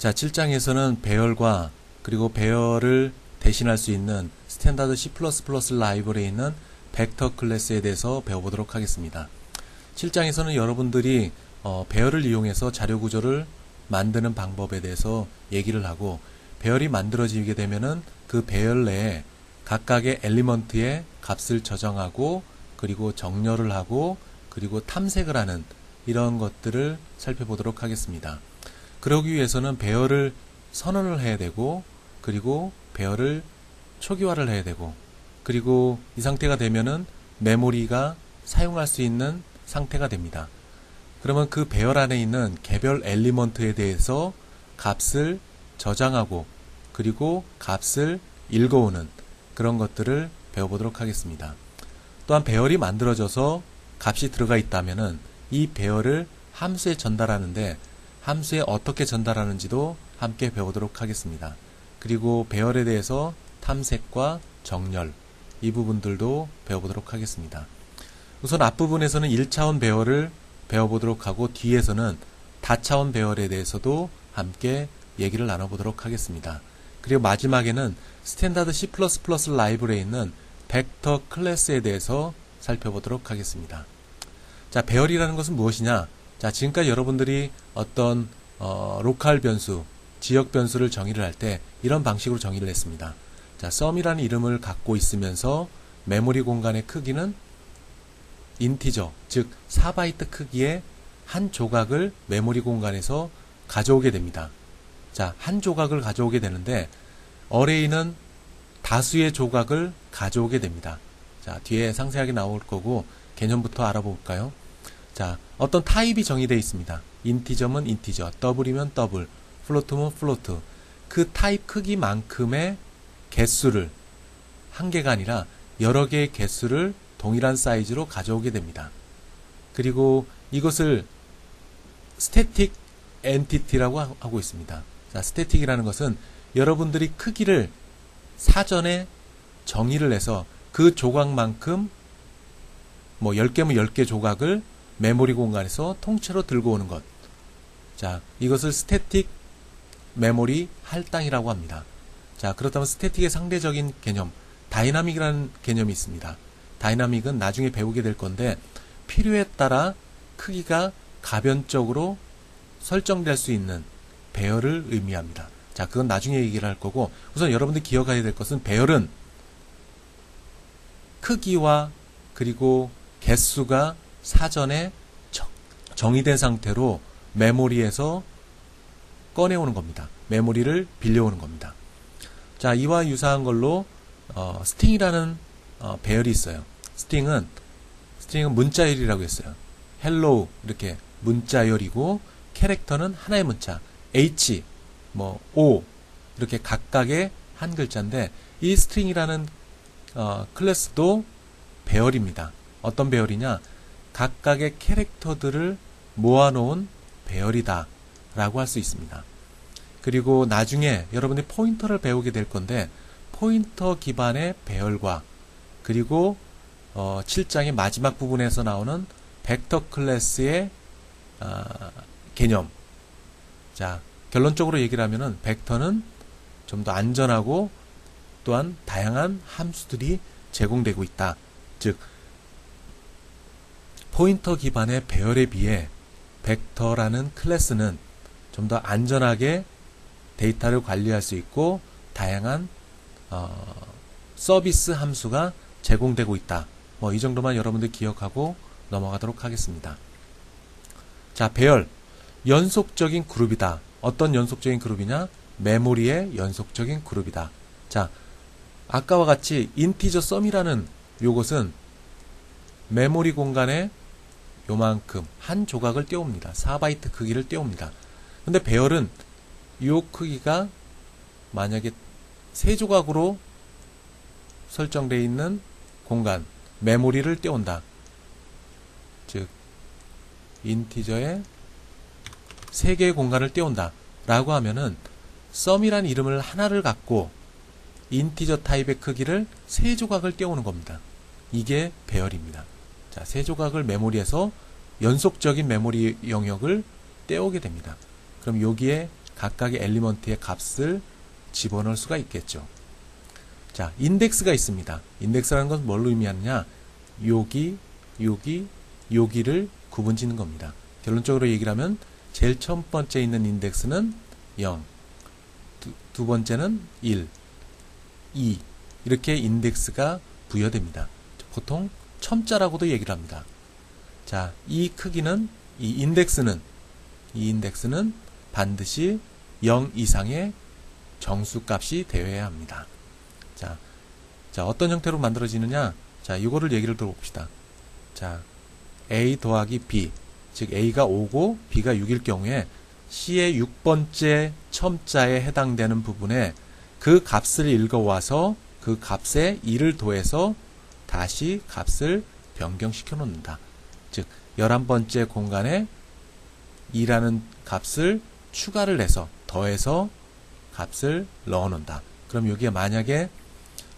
자, 7장에서는 배열과 그리고 배열을 대신할 수 있는 스탠다드 C++ 라이브러리에 있는 벡터 클래스에 대해서 배워보도록 하겠습니다. 7장에서는 여러분들이 배열을 이용해서 자료 구조를 만드는 방법에 대해서 얘기를 하고, 배열이 만들어지게 되면은 그 배열 내에 각각의 엘리먼트의 값을 저장하고 그리고 정렬을 하고 그리고 탐색을 하는 이런 것들을 살펴보도록 하겠습니다. 그러기 위해서는 배열을 선언을 해야 되고, 그리고 배열을 초기화를 해야 되고, 그리고 이 상태가 되면은 메모리가 사용할 수 있는 상태가 됩니다. 그러면 그 배열 안에 있는 개별 엘리먼트에 대해서 값을 저장하고 그리고 값을 읽어오는 그런 것들을 배워보도록 하겠습니다. 또한 배열이 만들어져서 값이 들어가 있다면은 이 배열을 함수에 전달하는데 함수에 어떻게 전달하는지도 함께 배우도록 하겠습니다. 그리고 배열에 대해서 탐색과 정렬, 이 부분들도 배워보도록 하겠습니다. 우선 앞부분에서는 1차원 배열을 배워보도록 하고, 뒤에서는 다차원 배열에 대해서도 함께 얘기를 나눠보도록 하겠습니다. 그리고 마지막에는 스탠다드 C++ 라이브러리에 있는 벡터 클래스에 대해서 살펴보도록 하겠습니다. 자, 배열이라는 것은 무엇이냐? 자, 지금까지 여러분들이 어떤 로컬 변수, 지역 변수를 정의를 할 때 이런 방식으로 정의를 했습니다. 자, sum이라는 이름을 갖고 있으면서 메모리 공간의 크기는 인티저, 즉 4바이트 크기의 한 조각을 메모리 공간에서 가져오게 됩니다. 자, 한 조각을 가져오게 되는데 어레이는 다수의 조각을 가져오게 됩니다. 자, 뒤에 상세하게 나올 거고 개념부터 알아볼까요? 자, 어떤 타입이 정의되어 있습니다. 인티저면 인티저, 더블이면 더블, 플로트면 플로트. 그 타입 크기만큼의 개수를, 한 개가 아니라 여러 개의 개수를 동일한 사이즈로 가져오게 됩니다. 그리고 이것을 스태틱 엔티티라고 하고 있습니다. 자, 스태틱이라는 것은 여러분들이 크기를 사전에 정의를 해서 그 조각만큼 10개면 10개 조각을 메모리 공간에서 통째로 들고 오는 것. 자, 이것을 스태틱 메모리 할당이라고 합니다. 자, 그렇다면 스태틱의 상대적인 개념, 다이나믹이라는 개념이 있습니다. 다이나믹은 나중에 배우게 될 건데 필요에 따라 크기가 가변적으로 설정될 수 있는 배열을 의미합니다. 자, 그건 나중에 얘기를 할 거고, 우선 여러분들이 기억해야 될 것은 배열은 크기와 그리고 개수가 사전에 정의된 상태로 메모리에서 꺼내오는 겁니다. 메모리를 빌려오는 겁니다. 자, 이와 유사한 걸로 스팅이라는 배열이 있어요. 스팅은 문자열이라고 했어요. hello 이렇게 문자열이고, 캐릭터는 하나의 문자 H, O 이렇게 각각의 한 글자인데, 이 스트링이라는 클래스도 배열입니다. 어떤 배열이냐? 각각의 캐릭터들을 모아놓은 배열이다 라고 할 수 있습니다. 그리고 나중에 여러분이 포인터를 배우게 될 건데, 포인터 기반의 배열과 그리고 7장의 마지막 부분에서 나오는 벡터 클래스의 개념. 자, 결론적으로 얘기를 하면은 벡터는 좀 더 안전하고 또한 다양한 함수들이 제공되고 있다. 즉, 포인터 기반의 배열에 비해 벡터라는 클래스는 좀 더 안전하게 데이터를 관리할 수 있고 다양한 서비스 함수가 제공되고 있다. 이 정도만 여러분들 기억하고 넘어가도록 하겠습니다. 자, 배열, 연속적인 그룹이다. 어떤 연속적인 그룹이냐? 메모리의 연속적인 그룹이다. 자, 아까와 같이 인티저 sum이라는 요것은 메모리 공간에 요만큼 한 조각을 띄웁니다. 4바이트 크기를 띄웁니다. 근데 배열은 요 크기가 만약에 3조각으로 설정되어 있는 공간, 메모리를 띄운다. 즉, 인티저에 3개의 공간을 띄운다 라고 하면은 sum이라는 이름을 하나를 갖고 인티저 타입의 크기를 3조각을 띄우는 겁니다. 이게 배열입니다. 자, 3조각을 메모리에서 연속적인 메모리 영역을 떼오게 됩니다. 그럼 여기에 각각의 엘리먼트의 값을 집어넣을 수가 있겠죠. 자, 인덱스가 있습니다. 인덱스라는 것은 뭘로 의미하느냐? 여기, 여기, 여기를 구분 짓는 겁니다. 결론적으로 얘기를 하면 제일 첫 번째 있는 인덱스는 0, 두 번째는 1, 2 이렇게 인덱스가 부여됩니다. 보통 첨자라고도 얘기를 합니다. 자, 이 크기는 이 인덱스는 반드시 0 이상의 정수값이 되어야 합니다. 자, 어떤 형태로 만들어지느냐? 자, 이거를 얘기를 들어봅시다. 자, A 더하기 B, 즉 A가 5고 B가 6일 경우에 C의 6번째 첨자에 해당되는 부분에 그 값을 읽어와서 그 값에 2를 더해서 다시 값을 변경시켜 놓는다. 즉 11번째 공간에 2라는 값을 추가를 해서 더해서 값을 넣어 놓는다. 그럼 여기에 만약에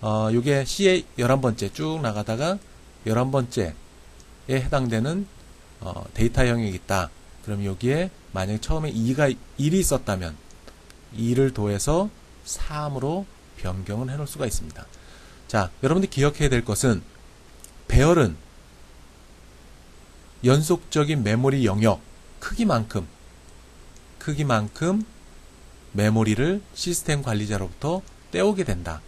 요게 C의 11번째 쭉 나가다가 11번째에 해당되는 데이터 영역이 있다. 그럼 여기에 만약에 처음에 2가 1이 있었다면 2를 더해서 3으로 변경을 해 놓을 수가 있습니다. 자, 여러분들이 기억해야 될 것은 배열은 연속적인 메모리 영역 크기만큼 메모리를 시스템 관리자로부터 떼오게 된다.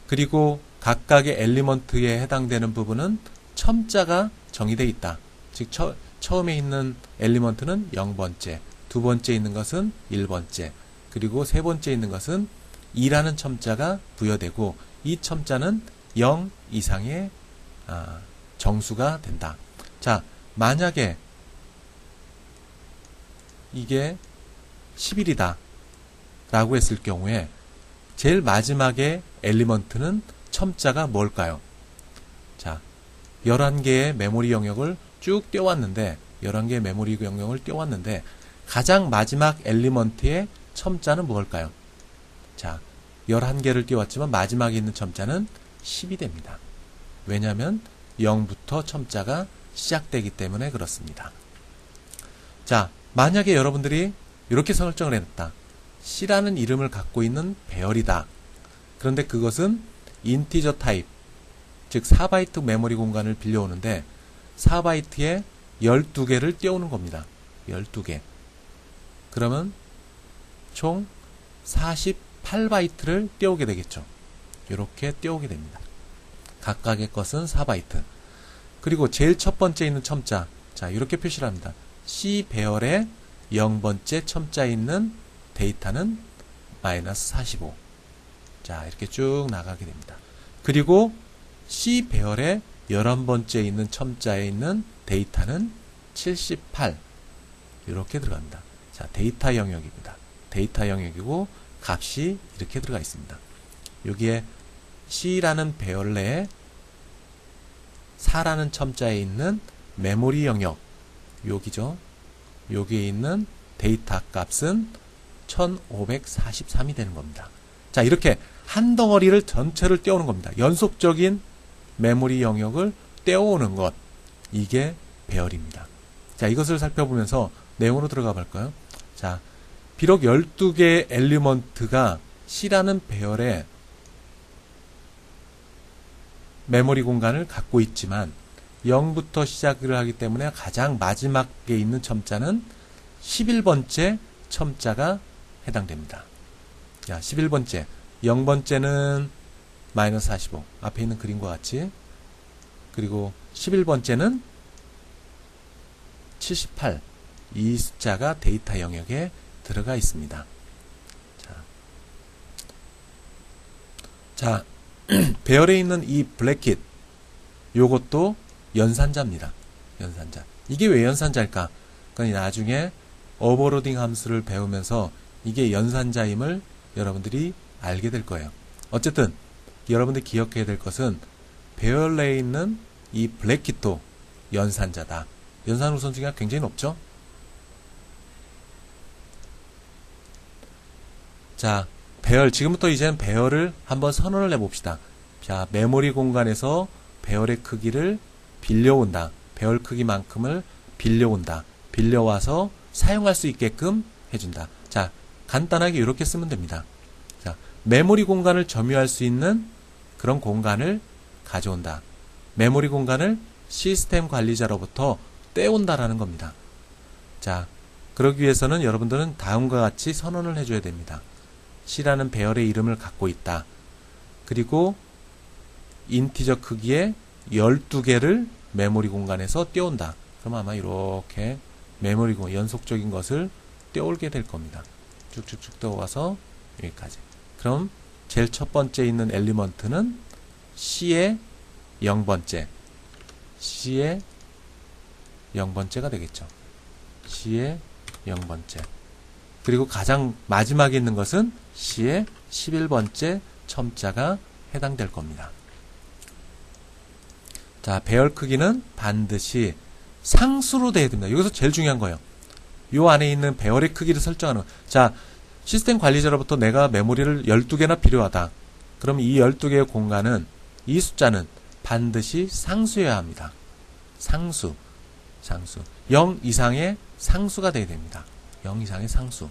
그리고 각각의 엘리먼트에 해당되는 부분은 첨자가 정의되어 있다. 즉 처음에 있는 엘리먼트는 0번째, 두 번째 있는 것은 1번째, 그리고 세 번째 있는 것은 2라는 첨자가 부여되고 이 첨자는 0 이상의 정수가 된다. 자, 만약에 이게 11이다 라고 했을 경우에 제일 마지막에 엘리먼트는 첨자가 뭘까요? 자, 11개의 메모리 영역을 쭉 떼왔는데 11개의 메모리 영역을 떼왔는데 가장 마지막 엘리먼트의 첨자는 뭘까요? 자, 11개를 띄웠지만 마지막에 있는 첨자는 10이 됩니다. 왜냐하면 0부터 첨자가 시작되기 때문에 그렇습니다. 자, 만약에 여러분들이 이렇게 설정을 해놨다. C라는 이름을 갖고 있는 배열이다. 그런데 그것은 인티저 타입, 즉 4바이트 메모리 공간을 빌려오는데 4바이트에 12개를 띄우는 겁니다. 12개. 그러면 총 48바이트를 띄우게 되겠죠. 이렇게 띄우게 됩니다. 각각의 것은 4바이트. 그리고 제일 첫 번째 있는 첨자, 자, 이렇게 표시를 합니다. C 배열의 0번째 첨자에 있는 데이터는 마이너스 45. 자, 이렇게 쭉 나가게 됩니다. 그리고 C 배열의 11번째 있는 첨자에 있는 데이터는 78. 이렇게 들어갑니다. 자, 데이터 영역입니다. 데이터 영역이고 값이 이렇게 들어가 있습니다. 여기에 C라는 배열 내에 4라는 첨자에 있는 메모리 영역, 여기죠. 여기에 있는 데이터 값은 1543이 되는 겁니다. 자, 이렇게 한 덩어리를 전체를 떼오는 겁니다. 연속적인 메모리 영역을 떼어오는 것, 이게 배열입니다. 자, 이것을 살펴보면서 내용으로 들어가 볼까요? 자, 비록 12개의 엘리먼트가 C라는 배열의 메모리 공간을 갖고 있지만 0부터 시작을 하기 때문에 가장 마지막에 있는 첨자는 11번째 첨자가 해당됩니다. 자, 11번째, 0번째는 마이너스 45, 앞에 있는 그림과 같이, 그리고 11번째는 78, 이 숫자가 데이터 영역에 들어가 있습니다. 자, 배열에 있는 이 브래킷, 요것도 연산자입니다. 연산자. 이게 왜 연산자일까? 그건 나중에 오버로딩 함수를 배우면서 이게 연산자임을 여러분들이 알게 될 거예요. 어쨌든 여러분들이 기억해야 될 것은 배열 내에 있는 이 브래킷도 연산자다. 연산 우선순위가 굉장히 높죠? 자, 배열, 지금부터 이제는 배열을 한번 선언을 해봅시다. 자, 메모리 공간에서 배열의 크기를 빌려온다. 배열 크기만큼을 빌려온다. 빌려와서 사용할 수 있게끔 해준다. 자, 간단하게 이렇게 쓰면 됩니다. 자, 메모리 공간을 점유할 수 있는 그런 공간을 가져온다. 메모리 공간을 시스템 관리자로부터 떼온다라는 겁니다. 자, 그러기 위해서는 여러분들은 다음과 같이 선언을 해줘야 됩니다. C라는 배열의 이름을 갖고 있다. 그리고 인티저 크기의 12개를 메모리 공간에서 떼온다. 그럼 아마 이렇게 메모리 공간, 연속적인 것을 떼올게 될 겁니다. 쭉쭉쭉 떼어와서 여기까지. 그럼 제일 첫 번째 있는 엘리먼트는 C의 0번째. C의 0번째가 되겠죠. C의 0번째. 그리고 가장 마지막에 있는 것은 C의 11번째 첨자가 해당될 겁니다. 자, 배열 크기는 반드시 상수로 돼야 됩니다. 여기서 제일 중요한 거예요. 요 안에 있는 배열의 크기를 설정하는 거. 자, 시스템 관리자로부터 내가 메모리를 12개나 필요하다. 그럼 이 12개의 공간은, 이 숫자는 반드시 상수여야 합니다. 상수. 0 이상의 상수가 돼야 됩니다. 0 이상의 상수.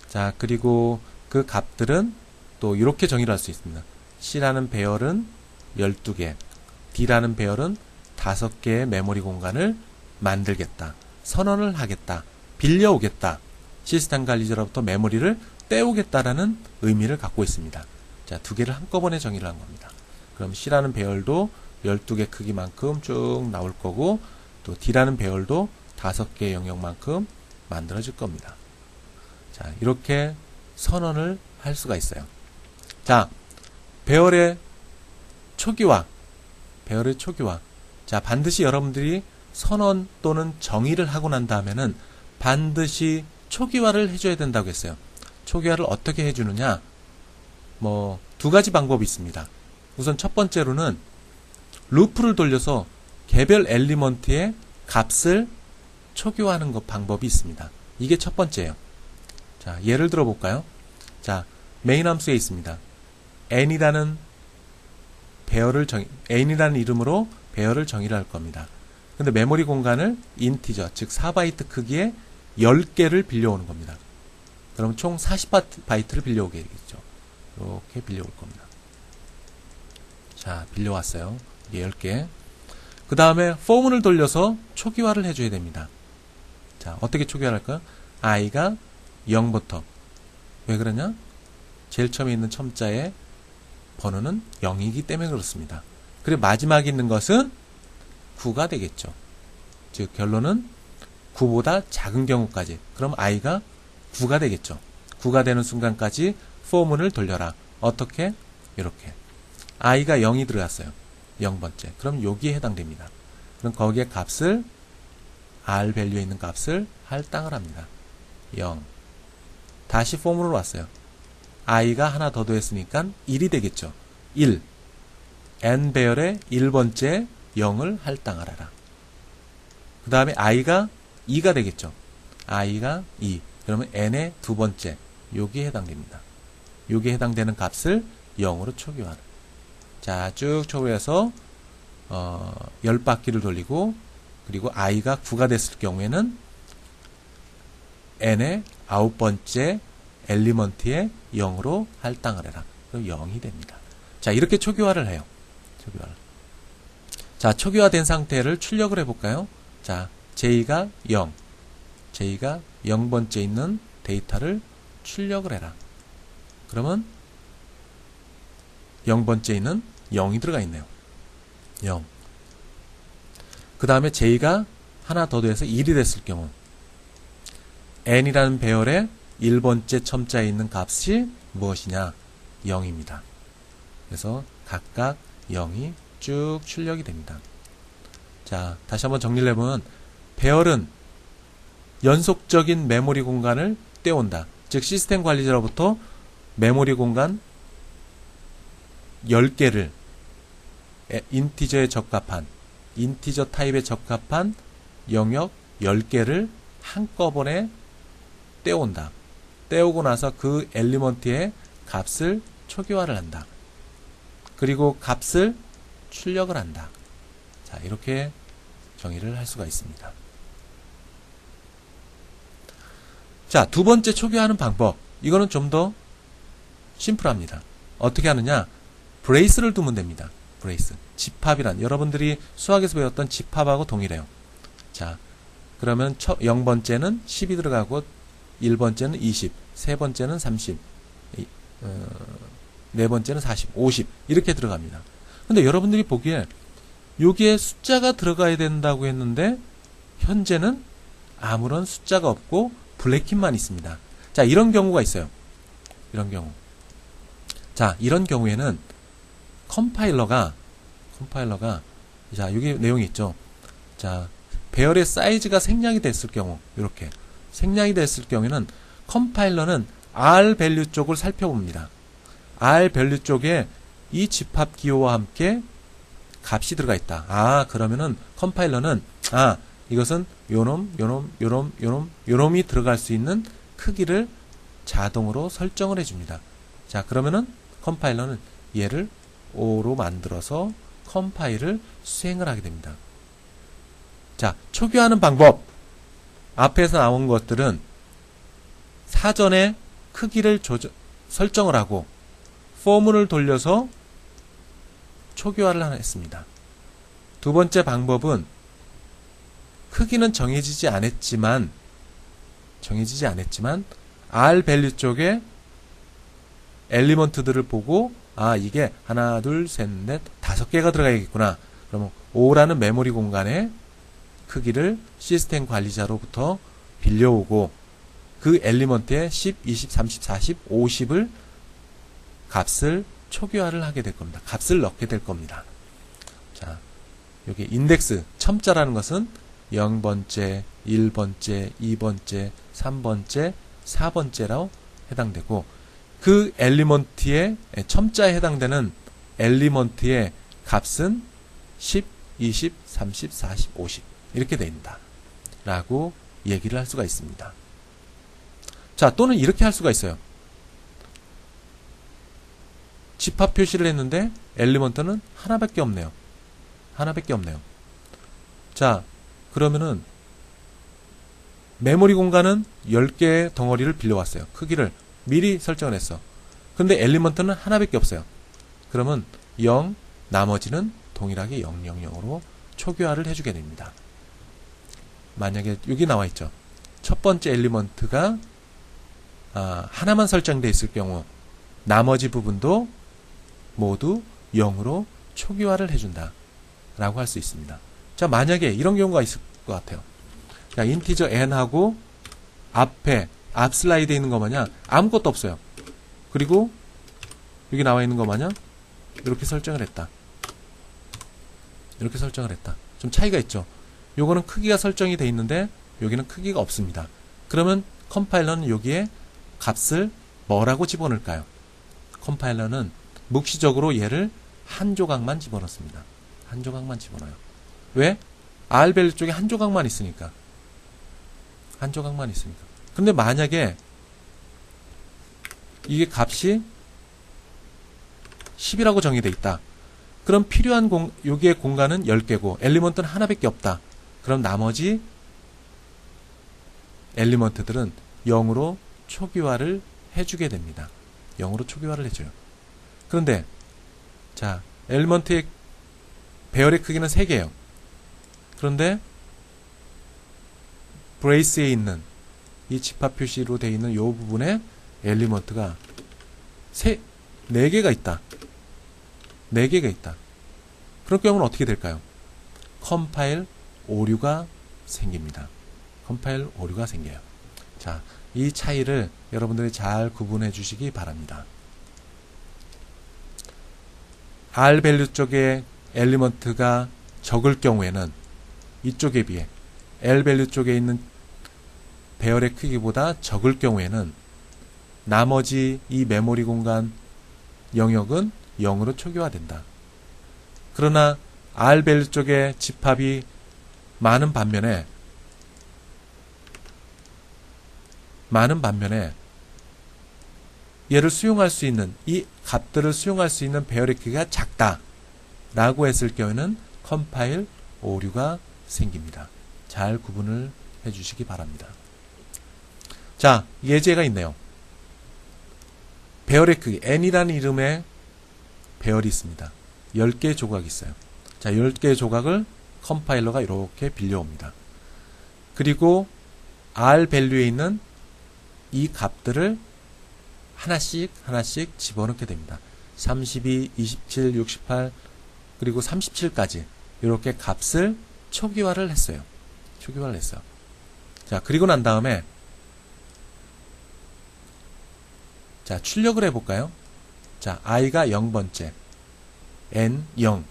자, 그리고 그 값들은 또 이렇게 정의를 할 수 있습니다. C라는 배열은 12개, D라는 배열은 5개의 메모리 공간을 만들겠다. 선언을 하겠다. 빌려오겠다. 시스템 관리자로부터 메모리를 떼오겠다라는 의미를 갖고 있습니다. 자, 두 개를 한꺼번에 정의를 한 겁니다. 그럼 C라는 배열도 12개 크기만큼 쭉 나올 거고, 또 D라는 배열도 5개의 영역만큼 만들어질 겁니다. 자, 이렇게 선언을 할 수가 있어요. 자, 배열의 초기화. 자, 반드시 여러분들이 선언 또는 정의를 하고 난 다음에는 반드시 초기화를 해줘야 된다고 했어요. 초기화를 어떻게 해주느냐? 두 가지 방법이 있습니다. 우선 첫 번째로는 루프를 돌려서 개별 엘리먼트의 값을 초기화하는 방법이 있습니다. 이게 첫 번째예요. 자, 예를 들어 볼까요? 자, 메인 함수에 있습니다. n이라는 이름으로 배열을 정의를 할 겁니다. 근데 메모리 공간을 인티저, 즉 4바이트 크기의 10개를 빌려오는 겁니다. 그럼 총 40바이트를 빌려오게 되겠죠. 이렇게 빌려올 겁니다. 자, 빌려왔어요. 이게 10개. 그 다음에 포문을 돌려서 초기화를 해줘야 됩니다. 자, 어떻게 초기화를 할까요? i가 0부터. 왜 그러냐? 제일 처음에 있는 첨자의 번호는 0이기 때문에 그렇습니다. 그리고 마지막에 있는 것은 9가 되겠죠. 즉 결론은 9보다 작은 경우까지. 그럼 i가 9가 되겠죠. 9가 되는 순간까지 포문을 돌려라. 어떻게? 이렇게. i가 0이 들어갔어요. 0번째. 그럼 여기에 해당됩니다. 그럼 거기에 값을 r 밸류에 있는 값을 할당을 합니다. 0. 다시 포문으로 왔어요. i가 하나 더 더했으니까 1이 되겠죠. 1. n 배열의 1번째 0을 할당하라라. 그 다음에 i가 2가 되겠죠. i가 2. 그러면 n의 두 번째. 여기에 해당됩니다. 여기에 해당되는 값을 0으로 초기화하는. 자, 쭉 초기화해서 10바퀴를 돌리고, 그리고 i가 9가 됐을 경우에는 n의 9번째 엘리먼트의 0으로 할당을 해라. 그럼 0이 됩니다. 자, 이렇게 초기화를 해요. 초기화를. 자, 초기화된 상태를 출력을 해볼까요? 자, j가 0. j가 0번째 있는 데이터를 출력을 해라. 그러면 0번째 있는 0이 들어가 있네요. 0. 그 다음에 j가 하나 더 더해서 1이 됐을 경우 n이라는 배열의 1번째 첨자에 있는 값이 무엇이냐? 0입니다. 그래서 각각 0이 쭉 출력이 됩니다. 자, 다시 한번 정리를 해보면 배열은 연속적인 메모리 공간을 떼온다. 즉 시스템 관리자로부터 메모리 공간 10개를 인티저에 적합한, 인티저 타입에 적합한 영역 10개를 한꺼번에 떼온다. 떼오고 나서 그 엘리먼트의 값을 초기화를 한다. 그리고 값을 출력을 한다. 자, 이렇게 정의를 할 수가 있습니다. 자, 두 번째 초기화하는 방법. 이거는 좀 더 심플합니다. 어떻게 하느냐? 브레이스를 두면 됩니다. 브레이스. 집합이란, 여러분들이 수학에서 배웠던 집합하고 동일해요. 자, 그러면 0번째는 10이 들어가고 1번째는 20, 세 번째는 30, 네 번째는 40, 50 이렇게 들어갑니다. 근데 여러분들이 보기에 여기에 숫자가 들어가야 된다고 했는데 현재는 아무런 숫자가 없고 블랙kit만 있습니다. 자, 이런 경우가 있어요. 이런 경우. 자, 이런 경우에는 컴파일러가 자, 여기 내용이 있죠. 자, 배열의 사이즈가 생략이 됐을 경우, 이렇게 생략이 됐을 경우에는 컴파일러는 R 밸류 쪽을 살펴봅니다. R 밸류 쪽에 이 집합 기호와 함께 값이 들어가 있다. 아, 그러면은 컴파일러는 이것은 요놈이 들어갈 수 있는 크기를 자동으로 설정을 해줍니다. 자, 그러면은 컴파일러는 얘를 5로 만들어서 컴파일을 수행을 하게 됩니다. 자, 초기화하는 방법. 앞에서 나온 것들은 사전에 크기를 설정을 하고 포문을 돌려서 초기화를 했습니다. 두 번째 방법은 크기는 정해지지 않았지만 R 밸류 쪽에 엘리먼트들을 보고 이게 하나, 둘, 셋, 넷, 5개가 들어가야겠구나. 그러면 5라는 메모리 공간의 크기를 시스템 관리자로부터 빌려오고 그 엘리먼트에 10, 20, 30, 40, 50을 값을 초기화를 하게 될 겁니다. 값을 넣게 될 겁니다. 자, 여기 인덱스 첨자라는 것은 0번째, 1번째, 2번째, 3번째, 4번째로 해당되고 그 엘리먼트의 첨자에 해당되는 엘리먼트의 값은 10, 20, 30, 40, 50 이렇게 됩니다. 라고 얘기를 할 수가 있습니다. 자, 또는 이렇게 할 수가 있어요. 집합 표시를 했는데 엘리먼트는 하나밖에 없네요. 자, 그러면은 메모리 공간은 10개의 덩어리를 빌려왔어요. 크기를 미리 설정을 했어. 근데 엘리먼트는 하나밖에 없어요. 그러면 0, 나머지는 동일하게 000으로 초기화를 해주게 됩니다. 만약에 여기 나와 있죠. 첫 번째 엘리먼트가 하나만 설정되어 있을 경우 나머지 부분도 모두 0으로 초기화를 해준다 라고 할 수 있습니다. 자, 만약에 이런 경우가 있을 것 같아요. 자, 인티저 n하고 앞에 앞 슬라이드에 있는 거 마냥 아무것도 없어요. 그리고 여기 나와 있는 거 마냥 이렇게 설정을 했다. 좀 차이가 있죠. 요거는 크기가 설정이 되어 있는데 여기는 크기가 없습니다. 그러면 컴파일러는 여기에 값을 뭐라고 집어넣을까요? 컴파일러는 묵시적으로 얘를 한 조각만 집어넣습니다. 한 조각만 집어넣어요. 왜? R 밸류 쪽에 한 조각만 있으니까. 근데 만약에 이게 값이 10이라고 정의되어 있다. 그럼 필요한 여기의 공간은 10개고 엘리먼트는 하나밖에 없다. 그럼 나머지 엘리먼트들은 0으로 초기화를 해주게 됩니다. 0으로 초기화를 해줘요. 그런데 자, 엘리먼트의 배열의 크기는 3개예요. 그런데 브레이스에 있는 이 집합 표시로 되어 있는 이 부분에 엘리먼트가 4개가 있다. 4개가 있다. 그럴 경우는 어떻게 될까요? 컴파일 오류가 생깁니다. 자, 이 차이를 여러분들이 잘 구분해 주시기 바랍니다. R 밸류 쪽에 엘리먼트가 적을 경우에는 이쪽에 비해 L 밸류 쪽에 있는 배열의 크기보다 적을 경우에는 나머지 이 메모리 공간 영역은 0으로 초기화된다. 그러나 R 밸류 쪽에 집합이 많은 반면에 얘를 수용할 수 있는 이 값들을 수용할 수 있는 배열의 크기가 작다 라고 했을 경우에는 컴파일 오류가 생깁니다. 잘 구분을 해주시기 바랍니다. 자, 예제가 있네요. 배열의 크기, n이라는 이름의 배열이 있습니다. 10개의 조각이 있어요. 자, 10개의 조각을 컴파일러가 이렇게 빌려옵니다. 그리고 R 밸류에 있는 이 값들을 하나씩 집어넣게 됩니다. 32, 27, 68, 그리고 37까지 이렇게 값을 초기화를 했어요. 초기화를 했어요. 자, 그리고 난 다음에 자, 출력을 해볼까요? 자, i가 0번째, n 0,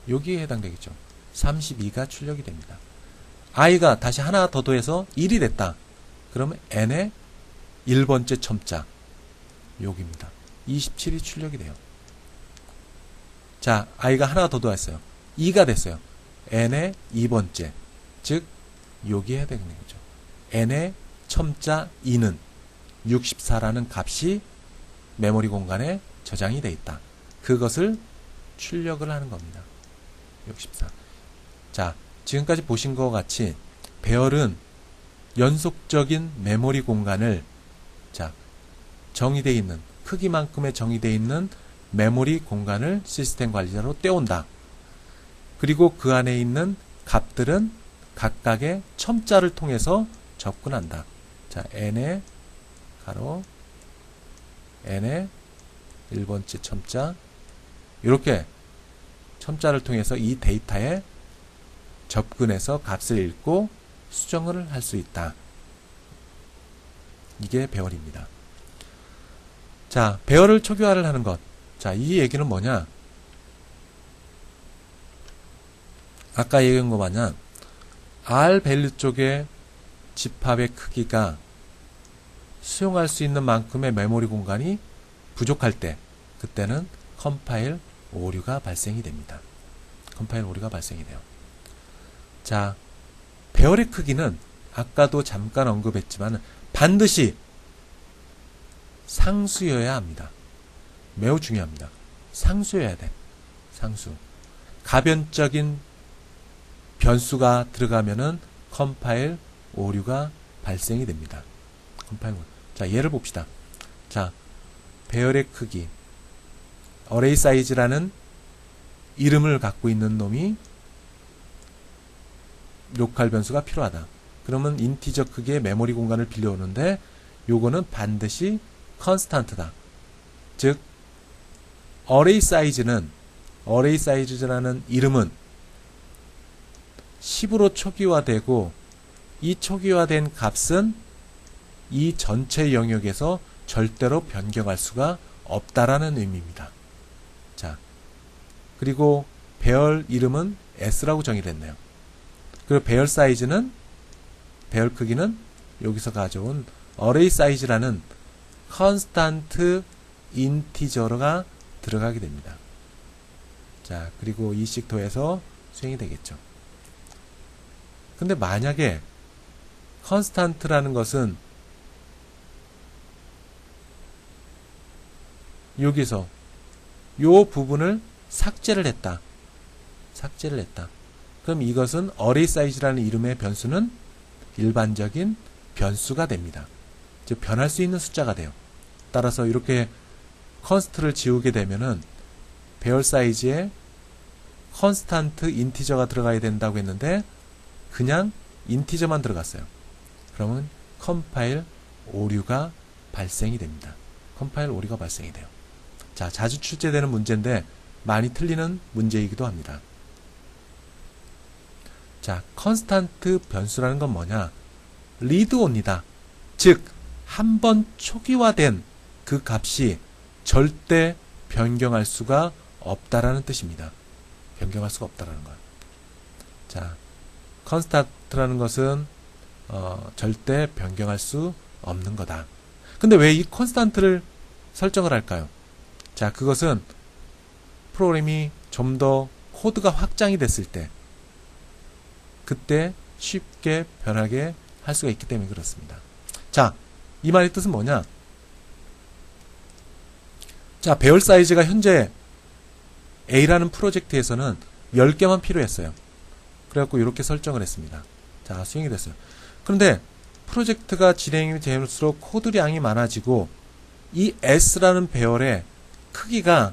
여기에 해당되겠죠. 32가 출력이 됩니다. i가 다시 하나 더 더해서 1이 됐다. 그러면 n의 1번째 첨자, 여기입니다. 27이 출력이 돼요. 자, i가 하나 더 더했어요. 2가 됐어요. n의 2번째, 즉 여기에 해당되는 거죠. n의 첨자 2는 64라는 값이 메모리 공간에 저장이 되어 있다. 그것을 출력을 하는 겁니다. 64. 자, 지금까지 보신 것과 같이 배열은 연속적인 메모리 공간을 자, 정의되어 있는 크기만큼의 정의되어 있는 메모리 공간을 시스템 관리자로 떼온다. 그리고 그 안에 있는 값들은 각각의 첨자를 통해서 접근한다. 자, n의 가로 n의 1번째 첨자, 이렇게 첨자를 통해서 이 데이터에 접근해서 값을 읽고 수정을 할 수 있다. 이게 배열입니다. 자, 배열을 초기화를 하는 것. 자, 이 얘기는 뭐냐? 아까 얘기한 거 마냥 R 밸류 쪽에 집합의 크기가 수용할 수 있는 만큼의 메모리 공간이 부족할 때, 그때는 컴파일 오류가 발생이 됩니다. 컴파일 오류가 발생이 돼요. 자, 배열의 크기는 아까도 잠깐 언급했지만 반드시 상수여야 합니다. 매우 중요합니다. 상수여야 돼. 상수. 가변적인 변수가 들어가면은 컴파일 오류가 발생이 됩니다. 컴파일 오류. 자, 예를 봅시다. 자, 배열의 크기, 어레이 사이즈라는 이름을 갖고 있는 놈이 로컬 변수가 필요하다. 그러면 인티저 크기의 메모리 공간을 빌려오는데 요거는 반드시 컨스탄트다. 즉 어레이 사이즈라는 이름은 10으로 초기화되고 이 초기화된 값은 이 전체 영역에서 절대로 변경할 수가 없다라는 의미입니다. 자, 그리고 배열 이름은 S라고 정의됐네요. 그리고 배열 사이즈는, 배열 크기는 여기서 가져온 어레이 사이즈라는 컨스탄트 인티저가 들어가게 됩니다. 자, 그리고 이씩 더해서 수행이 되겠죠. 근데 만약에 컨스탄트라는 것은 여기서 요 부분을 삭제를 했다. 그럼 이것은 어레이 사이즈라는 이름의 변수는 일반적인 변수가 됩니다. 즉 변할 수 있는 숫자가 돼요. 따라서 이렇게 컨스트를 지우게 되면은 배열 사이즈에 컨스탄트 인티저가 들어가야 된다고 했는데 그냥 인티저만 들어갔어요. 그러면 컴파일 오류가 발생이 됩니다. 컴파일 오류가 발생이 돼요. 자, 자주 출제되는 문제인데 많이 틀리는 문제이기도 합니다. 자, 컨스탄트 변수라는 건 뭐냐? 리드온이다. 즉, 한 번 초기화된 그 값이 절대 변경할 수가 없다라는 뜻입니다. 변경할 수가 없다라는 것. 자, 컨스탄트라는 것은 절대 변경할 수 없는 거다. 근데 왜 이 컨스탄트를 설정을 할까요? 자, 그것은 프로그램이 좀 더 코드가 확장이 됐을 때 그때 쉽게 변하게 할 수가 있기 때문에 그렇습니다. 자, 이 말의 뜻은 뭐냐? 자, 배열 사이즈가 현재 A라는 프로젝트에서는 10개만 필요했어요. 그래갖고 이렇게 설정을 했습니다. 자, 수행이 됐어요. 그런데 프로젝트가 진행이 될수록 코드량이 많아지고 이 S라는 배열의 크기가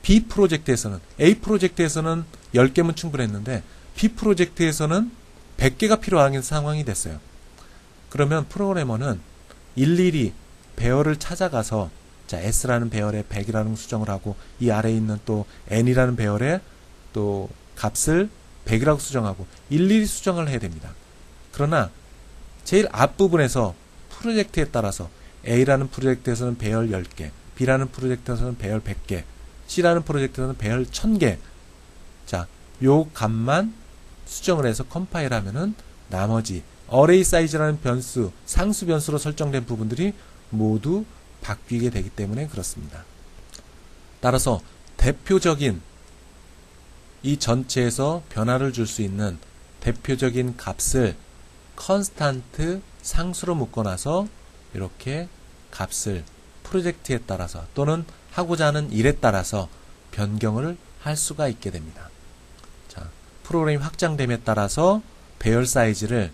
B 프로젝트에서는, A 프로젝트에서는 10개면 충분했는데 B 프로젝트에서는 100개가 필요한 상황이 됐어요. 그러면 프로그래머는 일일이 배열을 찾아가서, 자, S라는 배열에 100이라는 수정을 하고 이 아래에 있는 또 N이라는 배열에 또 값을 100이라고 수정하고 일일이 수정을 해야 됩니다. 그러나 제일 앞부분에서 프로젝트에 따라서 A라는 프로젝트에서는 배열 10개, B라는 프로젝트에서는 배열 100개, C라는 프로젝트에서는 배열 1000개. 자, 요 값만 수정을 해서 컴파일 하면은 나머지 어레이 사이즈라는 변수, 상수 변수로 설정된 부분들이 모두 바뀌게 되기 때문에 그렇습니다. 따라서 대표적인 이 전체에서 변화를 줄 수 있는 대표적인 값을 컨스탄트 상수로 묶어놔서 이렇게 값을 프로젝트에 따라서 또는 하고자 하는 일에 따라서 변경을 할 수가 있게 됩니다. 자, 프로그램이 확장됨에 따라서 배열 사이즈를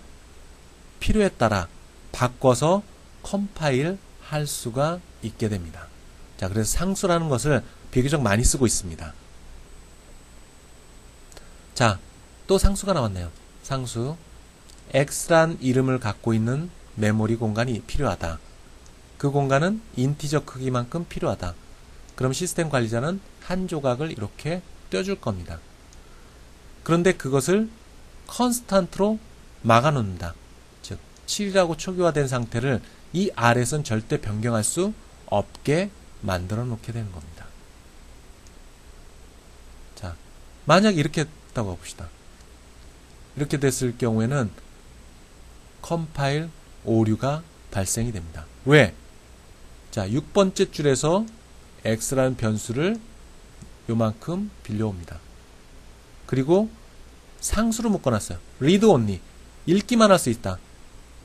필요에 따라 바꿔서 컴파일 할 수가 있게 됩니다. 자, 그래서 상수라는 것을 비교적 많이 쓰고 있습니다. 자, 또 상수가 나왔네요. 상수. X란 이름을 갖고 있는 메모리 공간이 필요하다. 그 공간은 인티저 크기만큼 필요하다. 그럼 시스템 관리자는 한 조각을 이렇게 떼줄 겁니다. 그런데 그것을 컨스탄트로 막아놓는다. 즉 7이라고 초기화된 상태를 이 아래선 절대 변경할 수 없게 만들어 놓게 되는 겁니다. 자, 만약 이렇게 했다고 봅시다. 이렇게 됐을 경우에는 컴파일 오류가 발생이 됩니다. 왜? 자, 6번째 줄에서 x라는 변수를 요만큼 빌려옵니다. 그리고 상수로 묶어놨어요. read only. 읽기만 할 수 있다.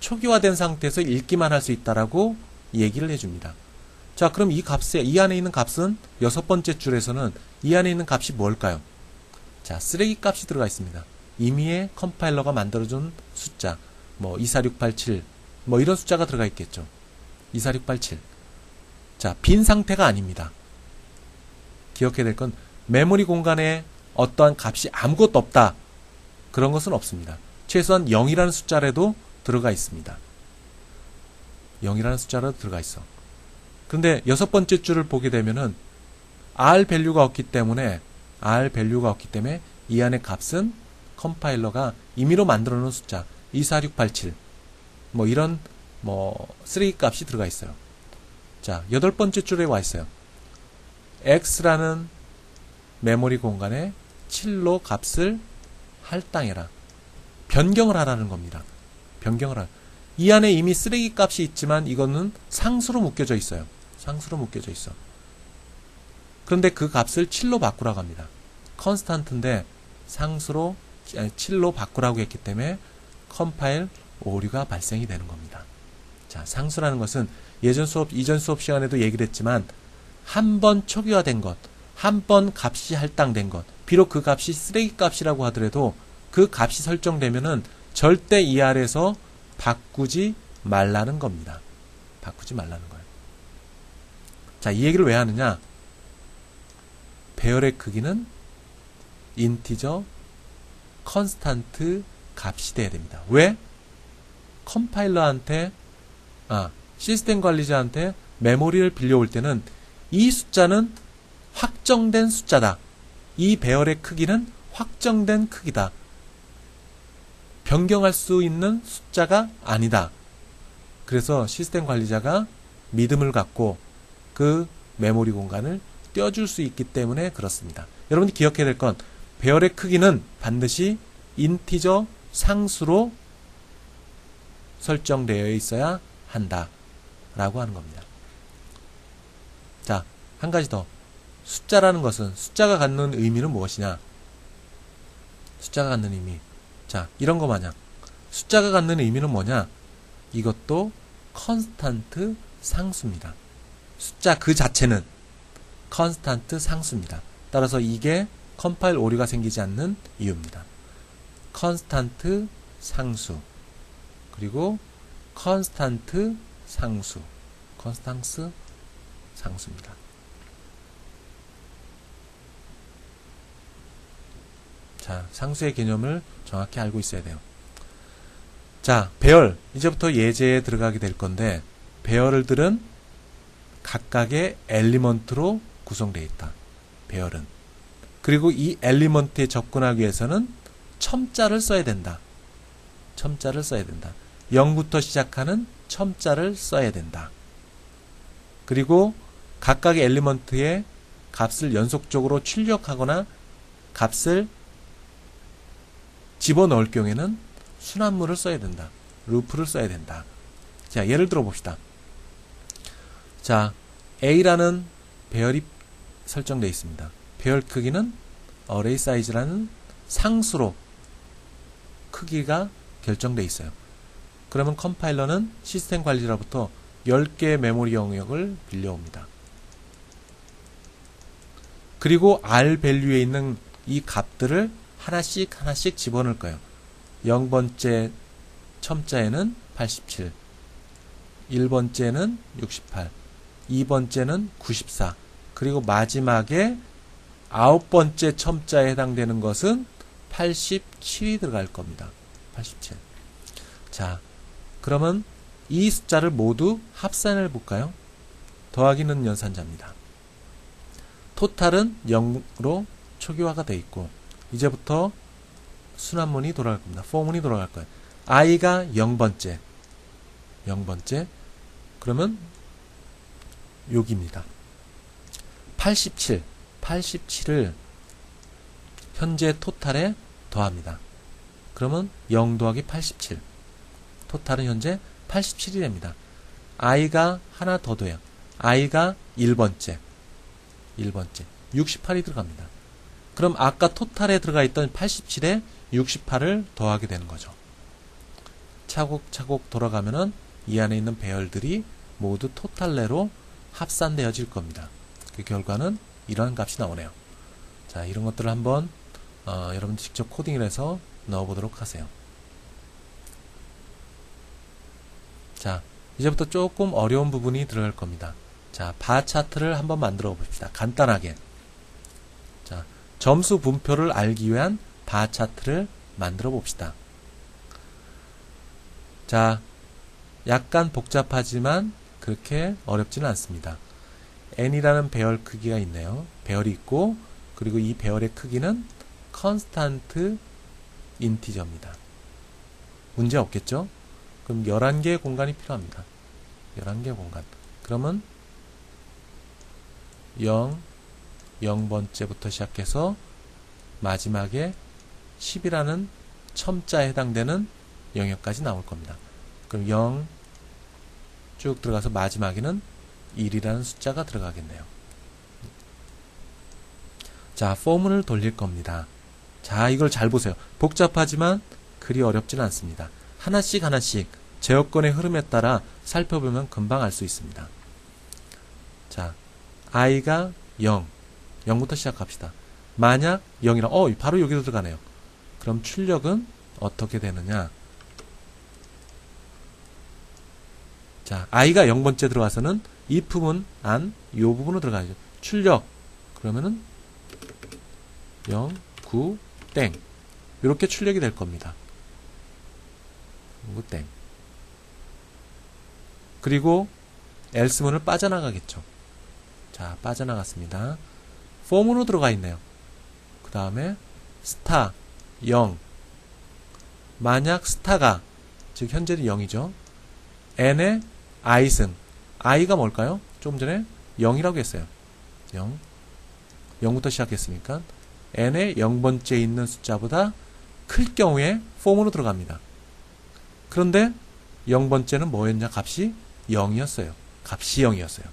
초기화된 상태에서 읽기만 할 수 있다라고 얘기를 해줍니다. 자, 그럼 이 값에, 이 안에 있는 값은 6번째 줄에서는 이 안에 있는 값이 뭘까요? 자, 쓰레기 값이 들어가 있습니다. 임의의 컴파일러가 만들어준 숫자, 뭐 24687, 뭐 이런 숫자가 들어가 있겠죠. 24687. 자, 빈 상태가 아닙니다. 기억해야 될 건 메모리 공간에 어떠한 값이 아무것도 없다. 그런 것은 없습니다. 최소한 0이라는 숫자라도 들어가 있습니다. 0이라는 숫자라도 들어가 있어. 그런데 6번째 줄을 보게 되면은 R 밸류가 없기 때문에 이 안의 값은 컴파일러가 임의로 만들어 놓은 숫자 24687 뭐 이런 뭐 쓰레기 값이 들어가 있어요. 자, 8번째 줄에 와 있어요. X라는 메모리 공간에 7로 값을 할당해라. 변경을 하라는 겁니다. 변경을 하라. 이 안에 이미 쓰레기 값이 있지만 이거는 상수로 묶여져 있어요. 상수로 묶여져 있어. 그런데 그 값을 7로 바꾸라고 합니다. 컨스탄트인데 상수로 7로 바꾸라고 했기 때문에 컴파일 오류가 발생이 되는 겁니다. 자, 상수라는 것은 이전 수업 시간에도 얘기를 했지만 한 번 초기화된 것, 한 번 값이 할당된 것, 비록 그 값이 쓰레기 값이라고 하더라도 그 값이 설정되면은 절대 이 아래에서 바꾸지 말라는 겁니다. 바꾸지 말라는 거예요. 자, 이 얘기를 왜 하느냐? 배열의 크기는 인티저 컨스탄트 값이 돼야 됩니다. 왜? 컴파일러한테 시스템 관리자한테 메모리를 빌려올 때는 이 숫자는 확정된 숫자다. 이 배열의 크기는 확정된 크기다. 변경할 수 있는 숫자가 아니다. 그래서 시스템 관리자가 믿음을 갖고 그 메모리 공간을 떼어줄 수 있기 때문에 그렇습니다. 여러분이 기억해야 될 건 배열의 크기는 반드시 인티저 상수로 설정되어 있어야 한다 라고 하는 겁니다. 자, 한 가지 더. 숫자라는 것은 숫자가 갖는 의미는 무엇이냐? 숫자가 갖는 의미. 자, 이런 거 마냥 숫자가 갖는 의미는 뭐냐? 이것도 컨스탄트 상수입니다. 숫자 그 자체는 컨스탄트 상수입니다. 따라서 이게 컴파일 오류가 생기지 않는 이유입니다. 컨스탄트 상수. 그리고 컨스탄트 상수, 컨스탄스 상수입니다. 자, 상수의 개념을 정확히 알고 있어야 돼요. 자, 배열. 이제부터 예제에 들어가게 될 건데, 배열들은 각각의 엘리먼트로 구성되어 있다. 배열은. 그리고 이 엘리먼트에 접근하기 위해서는 첨자를 써야 된다. 첨자를 써야 된다. 0부터 시작하는 첨자를 써야 된다. 그리고 각각의 엘리먼트의 값을 연속적으로 출력하거나 값을 집어넣을 경우에는 순환물을 써야 된다. 루프를 써야 된다. 자, 예를 들어 봅시다. 자, A라는 배열이 설정되어 있습니다. 배열 크기는 array size라는 상수로 크기가 결정되어 있어요. 그러면 컴파일러는 시스템 관리자로부터 10개의 메모리 영역을 빌려옵니다. 그리고 R 밸류에 있는 이 값들을 하나씩 집어넣을 거예요. 0번째 첨자에는 87, 1번째는 68, 2번째는 94, 그리고 마지막에 9번째 첨자에 해당되는 것은 87이 들어갈 겁니다. 87. 자, 그러면 이 숫자를 모두 합산해 볼까요? 더하기는 연산자입니다. 토탈은 0으로 초기화가 되어 있고, 이제부터 순환문이 돌아갈 겁니다. for문이 돌아갈 거예요. i가 0번째, 그러면 여기입니다. 87을 현재 토탈에 더합니다. 그러면 0 더하기 87. 토탈은 현재 87이 됩니다. i가 하나 더 더해요. i가 1번째, 68이 들어갑니다. 그럼 아까 토탈에 들어가 있던 87에 68을 더하게 되는 거죠. 차곡차곡 돌아가면은 이 안에 있는 배열들이 모두 토탈 내로 합산되어질 겁니다. 그 결과는 이런 값이 나오네요. 자, 이런 것들을 한번 여러분 직접 코딩을 해서 넣어보도록 하세요. 자, 이제부터 조금 어려운 부분이 들어갈 겁니다. 자, 바 차트를 한번 만들어 봅시다. 간단하게. 자, 점수 분표를 알기 위한 바 차트를 만들어 봅시다. 자, 약간 복잡하지만 그렇게 어렵지는 않습니다. n이라는 배열 크기가 있네요. 배열이 있고, 그리고 이 배열의 크기는 컨스탄트 인티저입니다. 문제 없겠죠? 그럼 11개의 공간이 필요합니다. 11개의 공간. 그러면 0번째부터 시작해서 마지막에 10이라는 첨자에 해당되는 영역까지 나올 겁니다. 그럼 0 쭉 들어가서 마지막에는 1이라는 숫자가 들어가겠네요. 자, for문을 돌릴 겁니다. 자, 이걸 잘 보세요. 복잡하지만 그리 어렵지는 않습니다. 하나씩 제어권의 흐름에 따라 살펴보면 금방 알 수 있습니다. 자, i가 0부터 시작합시다. 만약 0이라, 바로 여기로 들어가네요. 그럼 출력은 어떻게 되느냐? 자, i가 0번째 들어와서는 if문 안, 요 부분으로 들어가야죠. 출력. 그러면은 0, 9, 땡. 이렇게 출력이 될 겁니다. 땡. 그리고 else문을 빠져나가겠죠. 자, 빠져나갔습니다. for문으로 들어가 있네요. 그 다음에 스타 0. 만약 스타가, 즉 현재는 0이죠. n의 i승. i가 뭘까요? 조금 전에 0이라고 했어요. 0부터 시작했으니까 n의 0번째에 있는 숫자보다 클 경우에 form으로 들어갑니다. 그런데 0번째는 뭐였냐? 값이 0이었어요. 값이 0이었어요.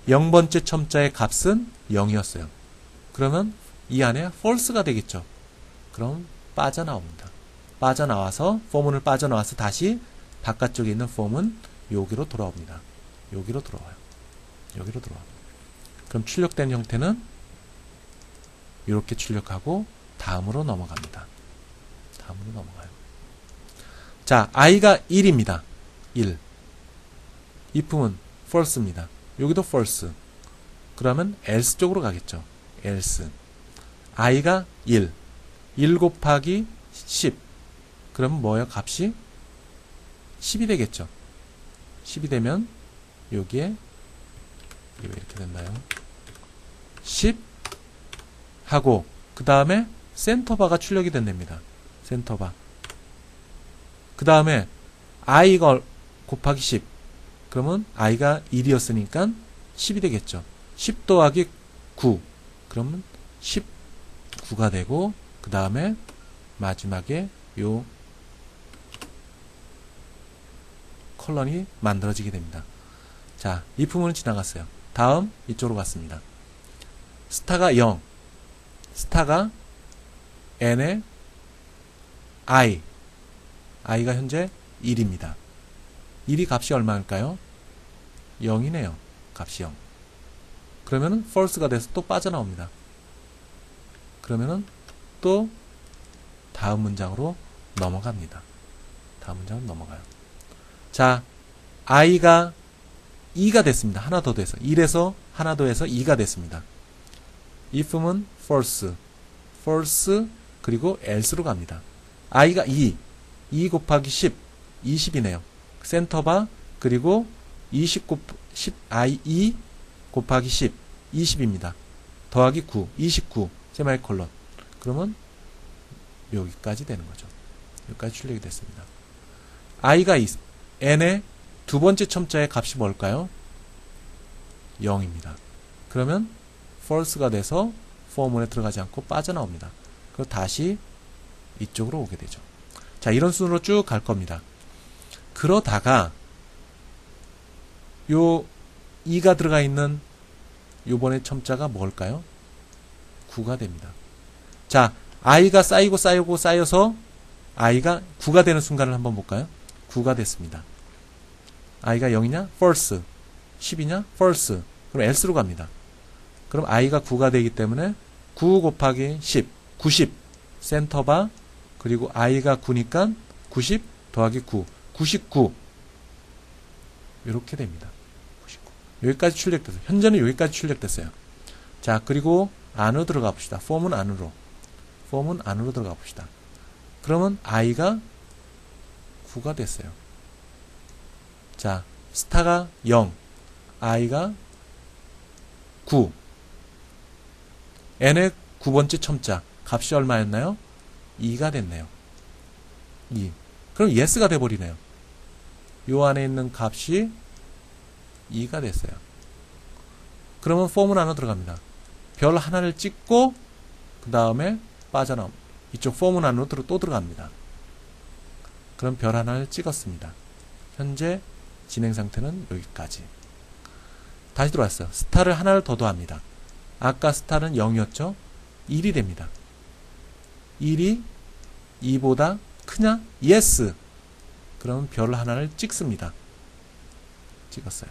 0번째 첨자의 값은 0이었어요. 그러면 이 안에 false가 되겠죠. 그럼 빠져나옵니다. 빠져나와서 form문을 빠져나와서 다시 바깥쪽에 있는 form은 여기로 돌아옵니다. 여기로 들어와요. 여기로 들어와. 그럼 출력된 형태는 이렇게 출력하고 다음으로 넘어갑니다. 다음으로 넘어가요. 자, i가 1입니다. 1. if은 false입니다. 여기도 false. 그러면 else 쪽으로 가겠죠. else. i가 1. 1 곱하기 10. 그러면 뭐예요? 값이 10이 되겠죠. 10이 되면 여기에 이게 왜 이렇게 됐나요? 10 하고 그 다음에 센터바가 출력이 된답니다. 센터바. 그 다음에 i가 곱하기 10. 그러면 i가 1이었으니까 10이 되겠죠. 10 더하기 9. 그러면 19가 되고 그 다음에 마지막에 요 컬런이 만들어지게 됩니다. 자, 이 부분은 지나갔어요. 다음 이쪽으로 갔습니다. 스타가 0. 스타가 n의 i가 현재 1입니다. 1이 값이 얼마일까요? 0이네요. 값이 0. 그러면은 false가 돼서 또 빠져나옵니다. 그러면은 또 다음 문장으로 넘어갑니다. 다음 문장으로 넘어가요. 자, i가 2가 됐습니다. 하나 더 돼서 1에서 하나 더 해서 2가 됐습니다. if는 false, false 그리고 else로 갑니다. i가 2 곱하기 10, 20이네요. 센터바 그리고 10 곱하기 10, 20입니다. 더하기 9, 29, 세마이콜론. 그러면 여기까지 되는 거죠. 여기까지 출력이 됐습니다. i가 n의 두 번째 첨자의 값이 뭘까요? 0입니다. 그러면 false가 돼서 for문에 들어가지 않고 빠져나옵니다. 그리고 다시 이쪽으로 오게 되죠. 자, 이런 순으로 쭉 갈 겁니다. 그러다가 요 2가 들어가 있는 요번에 첨자가 뭘까요? 9가 됩니다. 자, i가 쌓여서 i가 9가 되는 순간을 한번 볼까요? 9가 됐습니다. i가 0이냐? false. 10이냐? false. 그럼 else로 갑니다. 그럼 i가 9가 되기 때문에 9 곱하기 10, 90. 센터바 그리고 i가 9니까 90 더하기 9, 99. 이렇게 됩니다. 99. 여기까지 출력됐어요. 현재는 여기까지 출력됐어요. 자, 그리고 안으로 들어가 봅시다. 폼은 안으로. 폼은 안으로 들어가 봅시다. 그러면 i가 9가 됐어요. 자, 스타가 0, i가 9. n의 9번째 첨자 값이 얼마였나요? 2가 됐네요. 2. 그럼 yes가 돼버리네요. 요 안에 있는 값이 2가 됐어요. 그러면 폼은 안으로 들어갑니다. 별 하나를 찍고 그 다음에 빠져나옵니다. 이쪽 폼은 안으로 또 들어갑니다. 그럼 별 하나를 찍었습니다. 현재 진행 상태는 여기까지. 다시 들어왔어요. 스타를 하나를 더 더합니다. 아까 스타는 0이었죠? 1이 됩니다. 1이 2보다 크냐? yes. 그러면 별 하나를 찍습니다. 찍었어요.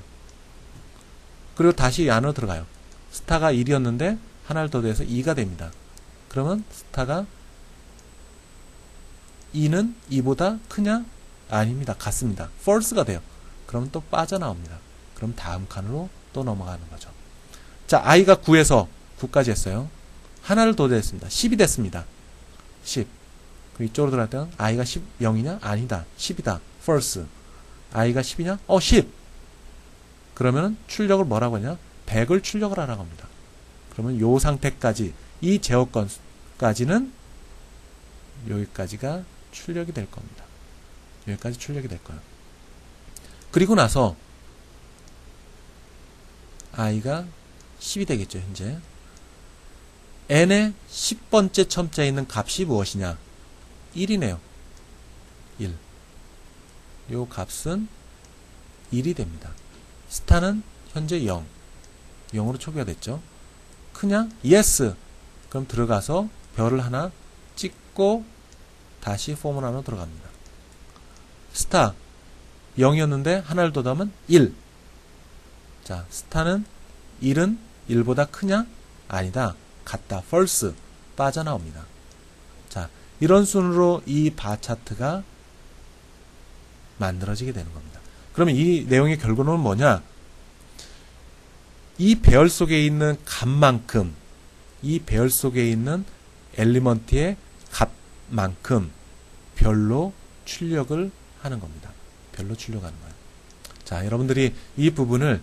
그리고 다시 안으로 들어가요. 스타가 1이었는데 하나를 더 더해서 2가 됩니다. 그러면 스타가 2는 2보다 크냐? 아닙니다. 같습니다. false가 돼요. 그럼 또 빠져나옵니다. 그럼 다음 칸으로 또 넘어가는 거죠. 자, i가 9에서 9까지 했어요. 하나를 더 더했습니다. 10이 됐습니다. 10. 그럼 이쪽으로 들어갈 때는 i가 10, 0이냐? 아니다. 10이다. false. i가 10이냐? 10. 그러면 출력을 뭐라고 하냐? 100을 출력을 하라고 합니다. 그러면 요 상태까지, 이 제어건까지는 여기까지가 출력이 될 겁니다. 여기까지 출력이 될 거예요. 그리고 나서 i가 10이 되겠죠. 현재 n의 10번째 첨자에 있는 값이 무엇이냐? 1이네요. 1. 요 값은 1이 됩니다. 스타는 현재 0. 0으로 초기화 됐죠. 크냐? yes. 그럼 들어가서 별을 하나 찍고 다시 포뮬러로 들어갑니다. 스타 0이었는데 하나를 더 더하면 1. 자, 스타는 1은 1보다 크냐? 아니다. 같다. false. 빠져나옵니다. 자, 이런 순으로 이 바 차트가 만들어지게 되는 겁니다. 그러면 이 내용의 결론은 뭐냐? 이 배열 속에 있는 값만큼, 이 배열 속에 있는 엘리먼트의 값만큼 별로 출력을 하는 겁니다. 별로 출력하는 거예요. 자, 여러분들이 이 부분을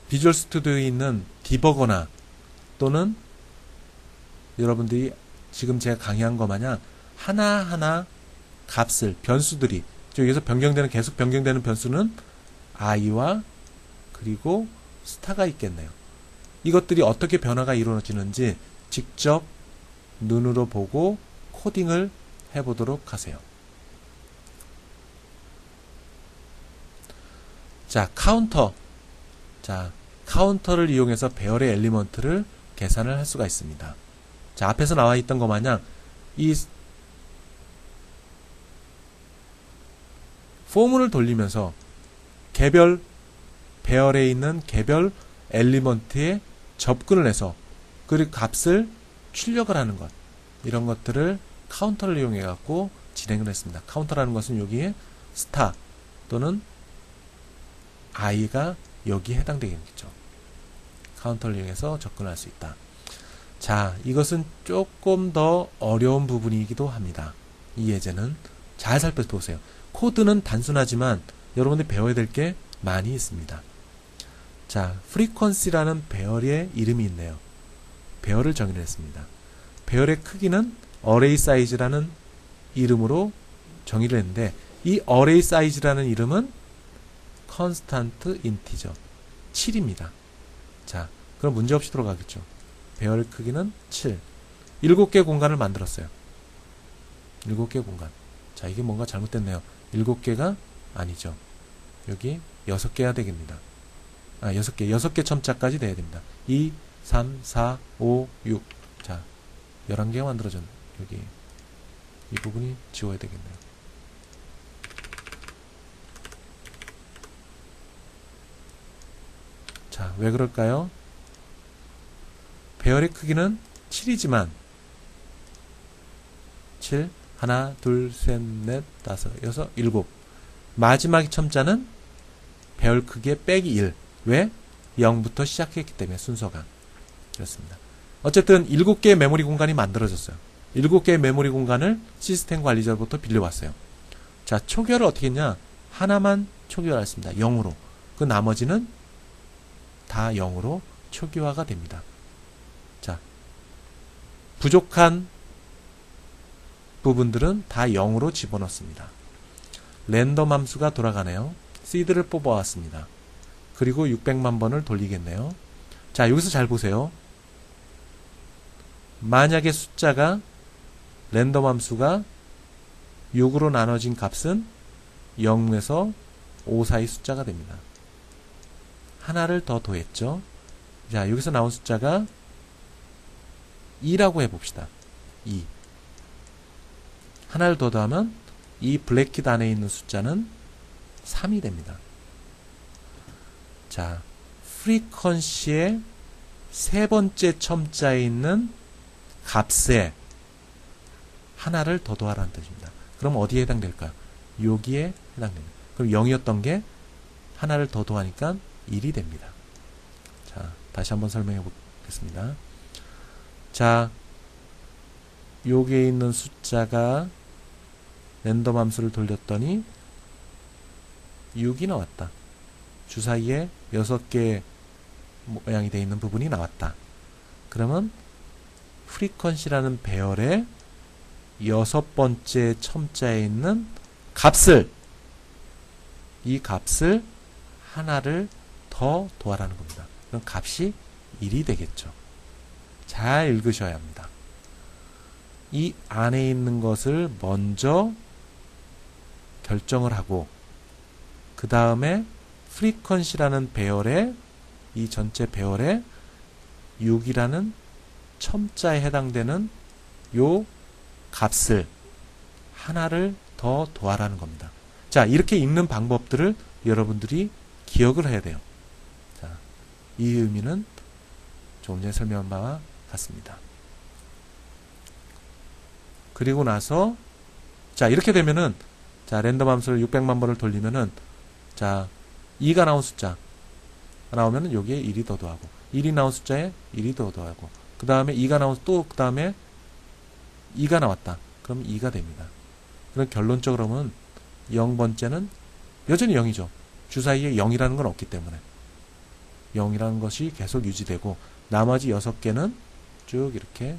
비주얼 스튜디오에 있는 디버거나 또는 여러분들이 지금 제가 강의한 것 마냥 하나하나 값을, 변수들이, 여기서 변경되는, 계속 변경되는 변수는 i와 그리고 스타가 있겠네요. 이것들이 어떻게 변화가 이루어지는지 직접 눈으로 보고 코딩을 해보도록 하세요. 자, 카운터. 자, 카운터를 이용해서 배열의 엘리먼트를 계산을 할 수가 있습니다. 자, 앞에서 나와 있던 것 마냥 이 포문을 돌리면서 개별 배열에 있는 개별 엘리먼트에 접근을 해서 그 값을 출력을 하는 것, 이런 것들을 카운터를 이용해 갖고 진행을 했습니다. 카운터라는 것은 여기에 스타 또는 i가 여기에 해당되겠죠. 카운터를 이용해서 접근할 수 있다. 자, 이것은 조금 더 어려운 부분이기도 합니다. 이 예제는 잘 살펴보세요. 코드는 단순하지만 여러분들이 배워야 될 게 많이 있습니다. 자, frequency라는 배열의 이름이 있네요. 배열을 정의를 했습니다. 배열의 크기는 array size라는 이름으로 정의를 했는데, 이 array size라는 이름은 constant integer 7입니다. 자, 그럼 문제없이 들어가겠죠. 배열 크기는 7. 7개 공간을 만들었어요. 7개 공간. 자, 이게 뭔가 잘못됐네요. 7개가 아니죠. 여기 6개가 되겠습니다. 6개 첨자까지 돼야 됩니다. 2, 3, 4, 5, 6. 자, 11개가 만들어졌네. 여기 이 부분이 지워야 되겠네요. 자, 왜 그럴까요? 배열의 크기는 7이지만 7, 하나, 둘, 셋, 넷, 다섯, 여섯, 일곱. 마지막 첨자는 배열 크기의 빼기 1. 왜? 0부터 시작했기 때문에 순서가. 그렇습니다. 어쨌든 7개의 메모리 공간이 만들어졌어요. 7개의 메모리 공간을 시스템 관리자로부터 빌려왔어요. 자, 초기화를 어떻게 했냐? 하나만 초기화를 했습니다. 0으로. 그 나머지는 다 0으로 초기화가 됩니다. 자, 부족한 부분들은 다 0으로 집어넣습니다. 랜덤 함수가 돌아가네요. 시드를 뽑아왔습니다. 그리고 600만 번을 돌리겠네요. 자, 여기서 잘 보세요. 만약에 숫자가, 랜덤 함수가 6으로 나눠진 값은 0에서 5 사이 숫자가 됩니다. 하나를 더 더했죠. 자, 여기서 나온 숫자가 2라고 해봅시다. 2. 하나를 더 더하면 이 블랙킷 안에 있는 숫자는 3이 됩니다. 자, 프리퀀시의 세 번째 첨자에 있는 값에 하나를 더 더하라는 뜻입니다. 그럼 어디에 해당될까요? 여기에 해당됩니다. 그럼 0이었던 게 하나를 더 더하니까 1이 됩니다. 자, 다시 한번 설명해 보겠습니다. 자, 여기에 있는 숫자가 랜덤 함수를 돌렸더니 6이 나왔다. 주사위에 6개 모양이 되어 있는 부분이 나왔다. 그러면 프리퀀시라는 배열의 6번째 첨자에 있는 값을, 이 값을 하나를 더 더하라는 겁니다. 그럼 값이 1이 되겠죠. 잘 읽으셔야 합니다. 이 안에 있는 것을 먼저 결정을 하고, 그 다음에 프리퀀시라는 배열의, 이 전체 배열의 6이라는 첨자에 해당되는 요 값을 하나를 더 더하라는 겁니다. 자, 이렇게 읽는 방법들을 여러분들이 기억을 해야 돼요. 자, 이 의미는 조금 전에 설명한 바와 같습니다. 그리고 나서, 자, 이렇게 되면은, 자, 랜덤 함수를 600만 번을 돌리면은, 자, 2가 나온 숫자 나오면은 여기에 1이 더 더하고, 1이 나온 숫자에 1이 더 더하고, 그 다음에 2가 나온, 또 그 다음에 2가 나왔다. 그럼 2가 됩니다. 그럼 결론적으로 보면 0번째는 여전히 0이죠. 주사위에 0이라는 건 없기 때문에 0이라는 것이 계속 유지되고, 나머지 6개는 쭉 이렇게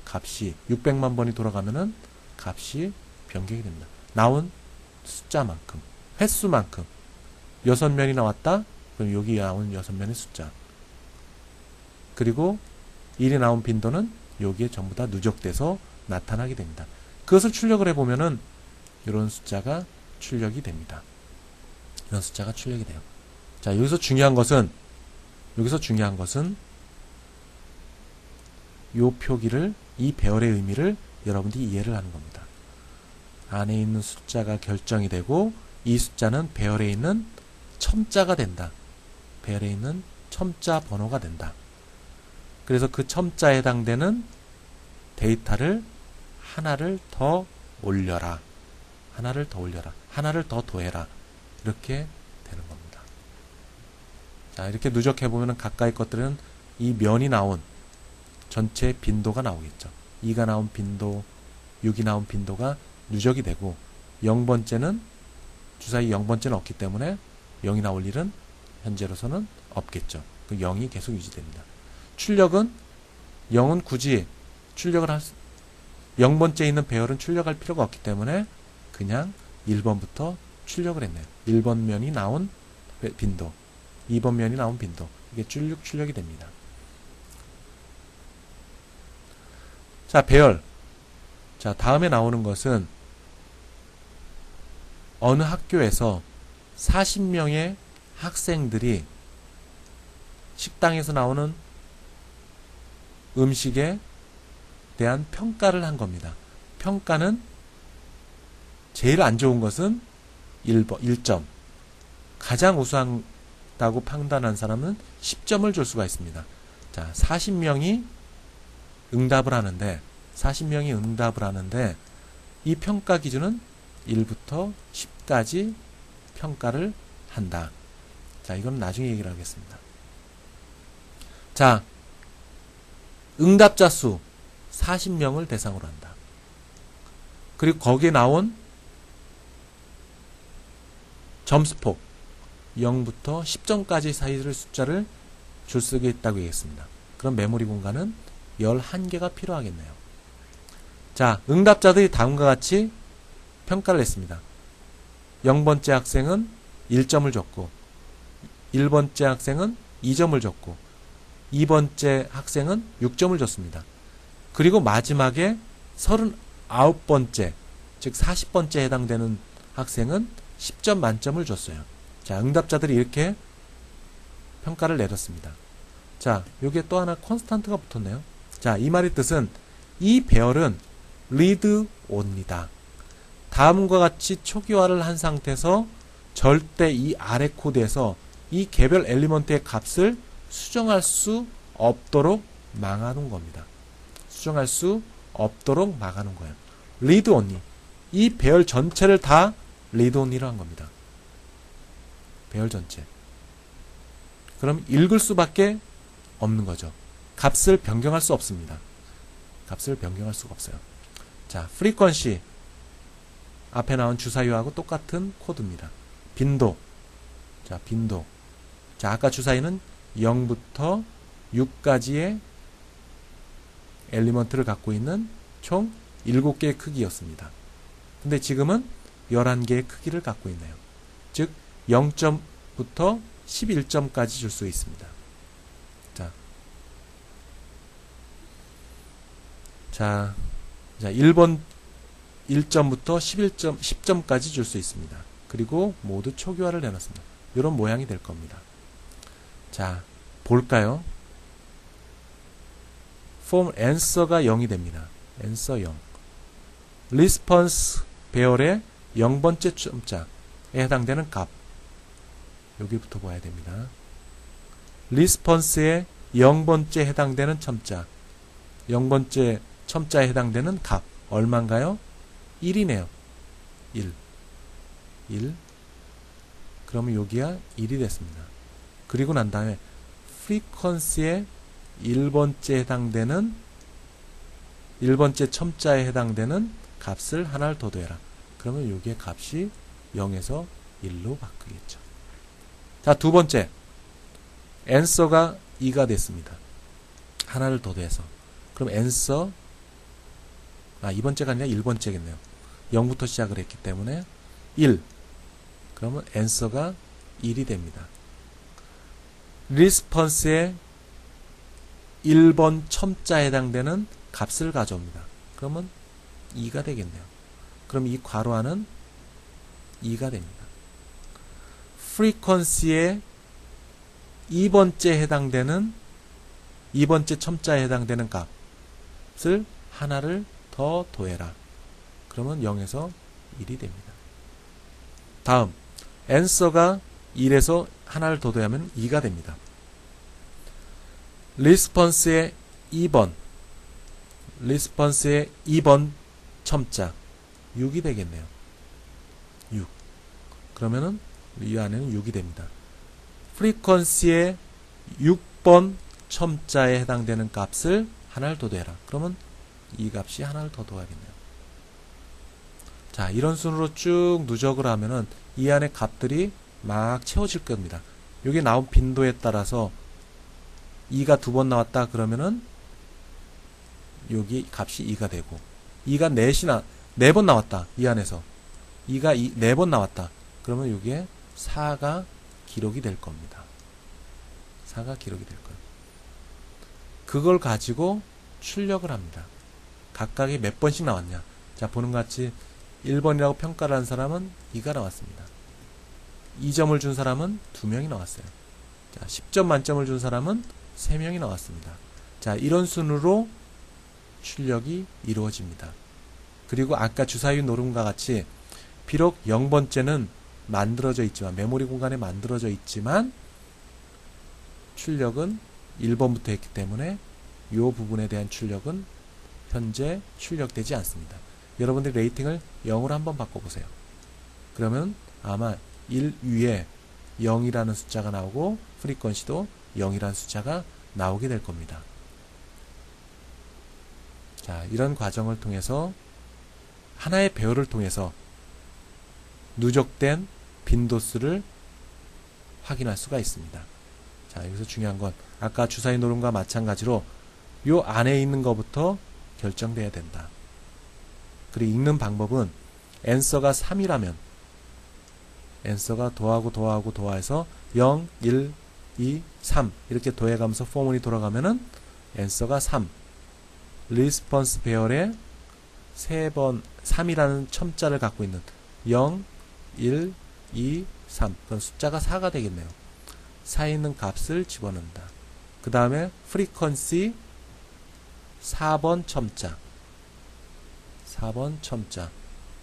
값이 600만 번이 돌아가면은 값이 변경이 됩니다. 나온 숫자만큼, 횟수만큼 6면이 나왔다. 그럼 여기 나온 6면의 숫자, 그리고 1이 나온 빈도는 여기에 전부 다 누적돼서 나타나게 됩니다. 그것을 출력을 해보면은 이런 숫자가 출력이 됩니다. 이런 숫자가 출력이 돼요. 자, 여기서 중요한 것은 요 표기를, 이 배열의 의미를 여러분들이 이해를 하는 겁니다. 안에 있는 숫자가 결정이 되고, 이 숫자는 배열에 있는 첨자가 된다. 배열에 있는 첨자 번호가 된다. 그래서 그 첨자에 해당되는 데이터를 하나를 더 올려라. 하나를 더 올려라. 하나를 더 더해라. 이렇게 되는 겁니다. 자, 이렇게 누적해보면 가까이 것들은 이 면이 나온 전체 빈도가 나오겠죠. 2가 나온 빈도, 6이 나온 빈도가 누적이 되고, 0번째는, 주사위 0번째는 없기 때문에 0이 나올 일은 현재로서는 없겠죠. 그 0이 계속 유지됩니다. 출력은 0은 굳이 출력을 0번째에 있는 배열은 출력할 필요가 없기 때문에 그냥 1번부터 출력을 했네요. 1번 면이 나온 빈도, 2번 면이 나온 빈도, 이게 출력이 됩니다. 자, 배열. 자, 다음에 나오는 것은 어느 학교에서 40명의 학생들이 식당에서 나오는 음식에 대한 평가를 한 겁니다. 평가는 제일 안 좋은 것은 1점. 가장 우수하다고 판단한 사람은 10점을 줄 수가 있습니다. 자, 40명이 응답을 하는데 이 평가 기준은 1부터 10까지 평가를 한다. 자, 이건 나중에 얘기를 하겠습니다. 자, 응답자 수 40명을 대상으로 한다. 그리고 거기에 나온 점수폭 0부터 10점까지 사이의 숫자를 줄 수 있다고 얘기했습니다. 그럼 메모리 공간은 11개가 필요하겠네요. 자, 응답자들이 다음과 같이 평가를 했습니다. 0번째 학생은 1점을 줬고, 1번째 학생은 2점을 줬고, 2번째 학생은 6점을 줬습니다. 그리고 마지막에 39번째, 즉 40번째에 해당되는 학생은 10점 만점을 줬어요. 자, 응답자들이 이렇게 평가를 내렸습니다. 자, 여기에 또 하나 콘스탄트가 붙었네요. 자, 이 말의 뜻은 이 배열은 read only다. 다음과 같이 초기화를 한 상태에서 절대 이 아래 코드에서 이 개별 엘리먼트의 값을 수정할 수 없도록 막아놓은 겁니다. 수정할 수 없도록 막아놓은 거예요. read only. 이 배열 전체를 다 read only로 한 겁니다. 배열 전체. 그럼 읽을 수밖에 없는 거죠. 값을 변경할 수 없습니다. 값을 변경할 수가 없어요. 자, frequency. 앞에 나온 주사위하고 똑같은 코드입니다. 빈도. 자, 빈도. 자, 아까 주사위는 0부터 6까지의 엘리먼트를 갖고 있는 총 7개의 크기였습니다. 근데 지금은 11개의 크기를 갖고 있네요. 즉 0점부터 11점까지 줄 수 있습니다. 자, 1번 1점부터 10점까지 줄 수 있습니다. 그리고 모두 초기화를 내놨습니다. 이런 모양이 될 겁니다. 자, 볼까요? form answer가 0이 됩니다. answer 0. response 배열의 0번째 첨자에 해당되는 값. 여기부터 봐야 됩니다. response의 0번째 해당되는 첨자. 0번째 첨자에 해당되는 값. 얼마인가요? 1이네요. 1. 1. 그러면 여기가 1이 됐습니다. 그리고 난 다음에 프리퀀시의 1번째 해당되는 1번째 첨자에 해당되는 값을 하나를 더 더해라. 그러면 여기에 값이 0에서 1로 바뀌겠죠. 자, 두 번째. answer가 2가 됐습니다. 하나를 더 더해서. 그럼 answer, 이번째가 아니라 1번째겠네요. 0부터 시작을 했기 때문에 1. 그러면 answer가 1이 됩니다. response의 1번 첨자에 해당되는 값을 가져옵니다. 그러면 2가 되겠네요. 그럼 이 괄호 안은 2가 됩니다. frequency의 2번째 해당되는 2번째 첨자에 해당되는 값을 하나를 더 더해라. 그러면 0에서 1이 됩니다. 다음 answer가 1에서 하나를 더 더하면 2가 됩니다. response의 2번 첨자 6이 되겠네요. 6. 그러면은 이 안에는 6이 됩니다. frequency의 6번 첨자에 해당되는 값을 하나를 더 더해라. 그러면 이 값이 하나를 더 더하겠네요. 자, 이런 순으로 쭉 누적을 하면은 이 안에 값들이 막 채워질 겁니다. 여기 나온 빈도에 따라서 2가 2번 나왔다 그러면은 여기 값이 2가 되고 2가 4번 나왔다. 이 안에서 2가 4번 나왔다. 그러면 여기에 4가 기록이 될 겁니다. 4가 기록이 될 거예요. 그걸 가지고 출력을 합니다. 각각이 몇 번씩 나왔냐. 자, 보는 것 같이 1번이라고 평가를 한 사람은 2가 나왔습니다. 2점을 준 사람은 2명이 나왔어요. 자, 10점 만점을 준 사람은 3명이 나왔습니다. 자, 이런 순으로 출력이 이루어집니다. 그리고 아까 주사위 노름과 같이 비록 0번째는 만들어져 있지만 메모리 공간에 만들어져 있지만 출력은 1번부터 했기 때문에 이 부분에 대한 출력은 현재 출력되지 않습니다. 여러분들이 레이팅을 0으로 한번 바꿔보세요. 그러면 아마 1 위에 0이라는 숫자가 나오고 프리퀀시도 0이라는 숫자가 나오게 될 겁니다. 자, 이런 과정을 통해서 하나의 배열을 통해서 누적된 빈도수를 확인할 수가 있습니다. 자, 여기서 중요한 건 아까 주사위 노름과 마찬가지로 요 안에 있는 것부터 결정돼야 된다. 그리고 읽는 방법은 answer가 3이라면 answer가 더하해서 0, 1, 2, 3 이렇게 더해가면서 포문이 돌아가면은 answer가 3 response 배열에 3번 3이라는 첨자를 갖고 있는 0, 1, 2, 3 그럼 숫자가 4가 되겠네요. 4에 있는 값을 집어넣는다. 그 다음에 frequency 4번 첨자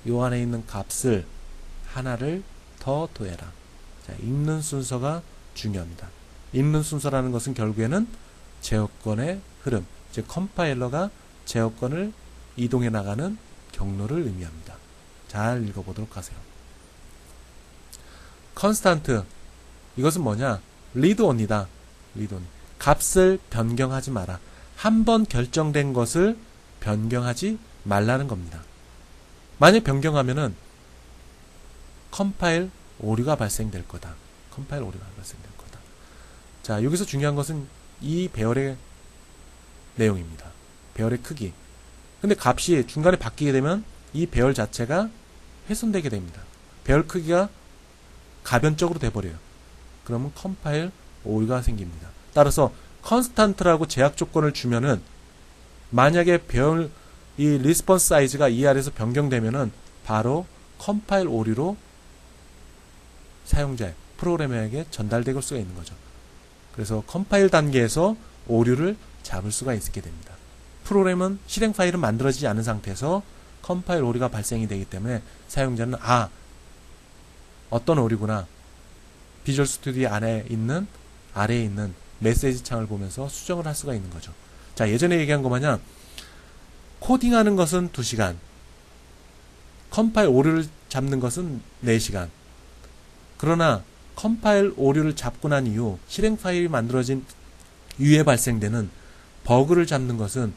요 안에 있는 값을 하나를 더 더해라. 자, 읽는 순서가 중요합니다. 읽는 순서라는 것은 결국에는 제어권의 흐름, 즉 컴파일러가 제어권을 이동해 나가는 경로를 의미합니다. 잘 읽어보도록 하세요. 컨스탄트, 이것은 뭐냐? 리드 온이다. 리드 온. 값을 변경하지 마라. 한번 결정된 것을 변경하지 말라는 겁니다. 만약 변경하면은 컴파일 오류가 발생될 거다. 자, 여기서 중요한 것은 이 배열의 내용입니다. 배열의 크기. 근데 값이 중간에 바뀌게 되면 이 배열 자체가 훼손되게 됩니다. 배열 크기가 가변적으로 돼버려요. 그러면 컴파일 오류가 생깁니다. 따라서 컨스탄트라고 제약 조건을 주면은 만약에 이 리스폰스 사이즈가 이 아래에서 변경되면은 바로 컴파일 오류로 사용자의 프로그래머에게 전달될 수가 있는 거죠. 그래서 컴파일 단계에서 오류를 잡을 수가 있게 됩니다. 프로그램은 실행 파일은 만들어지지 않은 상태에서 컴파일 오류가 발생이 되기 때문에 사용자는 어떤 오류구나. 비주얼 스튜디오 아래에 있는 메시지 창을 보면서 수정을 할 수가 있는 거죠. 자, 예전에 얘기한 것 마냥 코딩하는 것은 2시간, 컴파일 오류를 잡는 것은 4시간. 그러나 컴파일 오류를 잡고 난 이후 실행 파일이 만들어진 이후에 발생되는 버그를 잡는 것은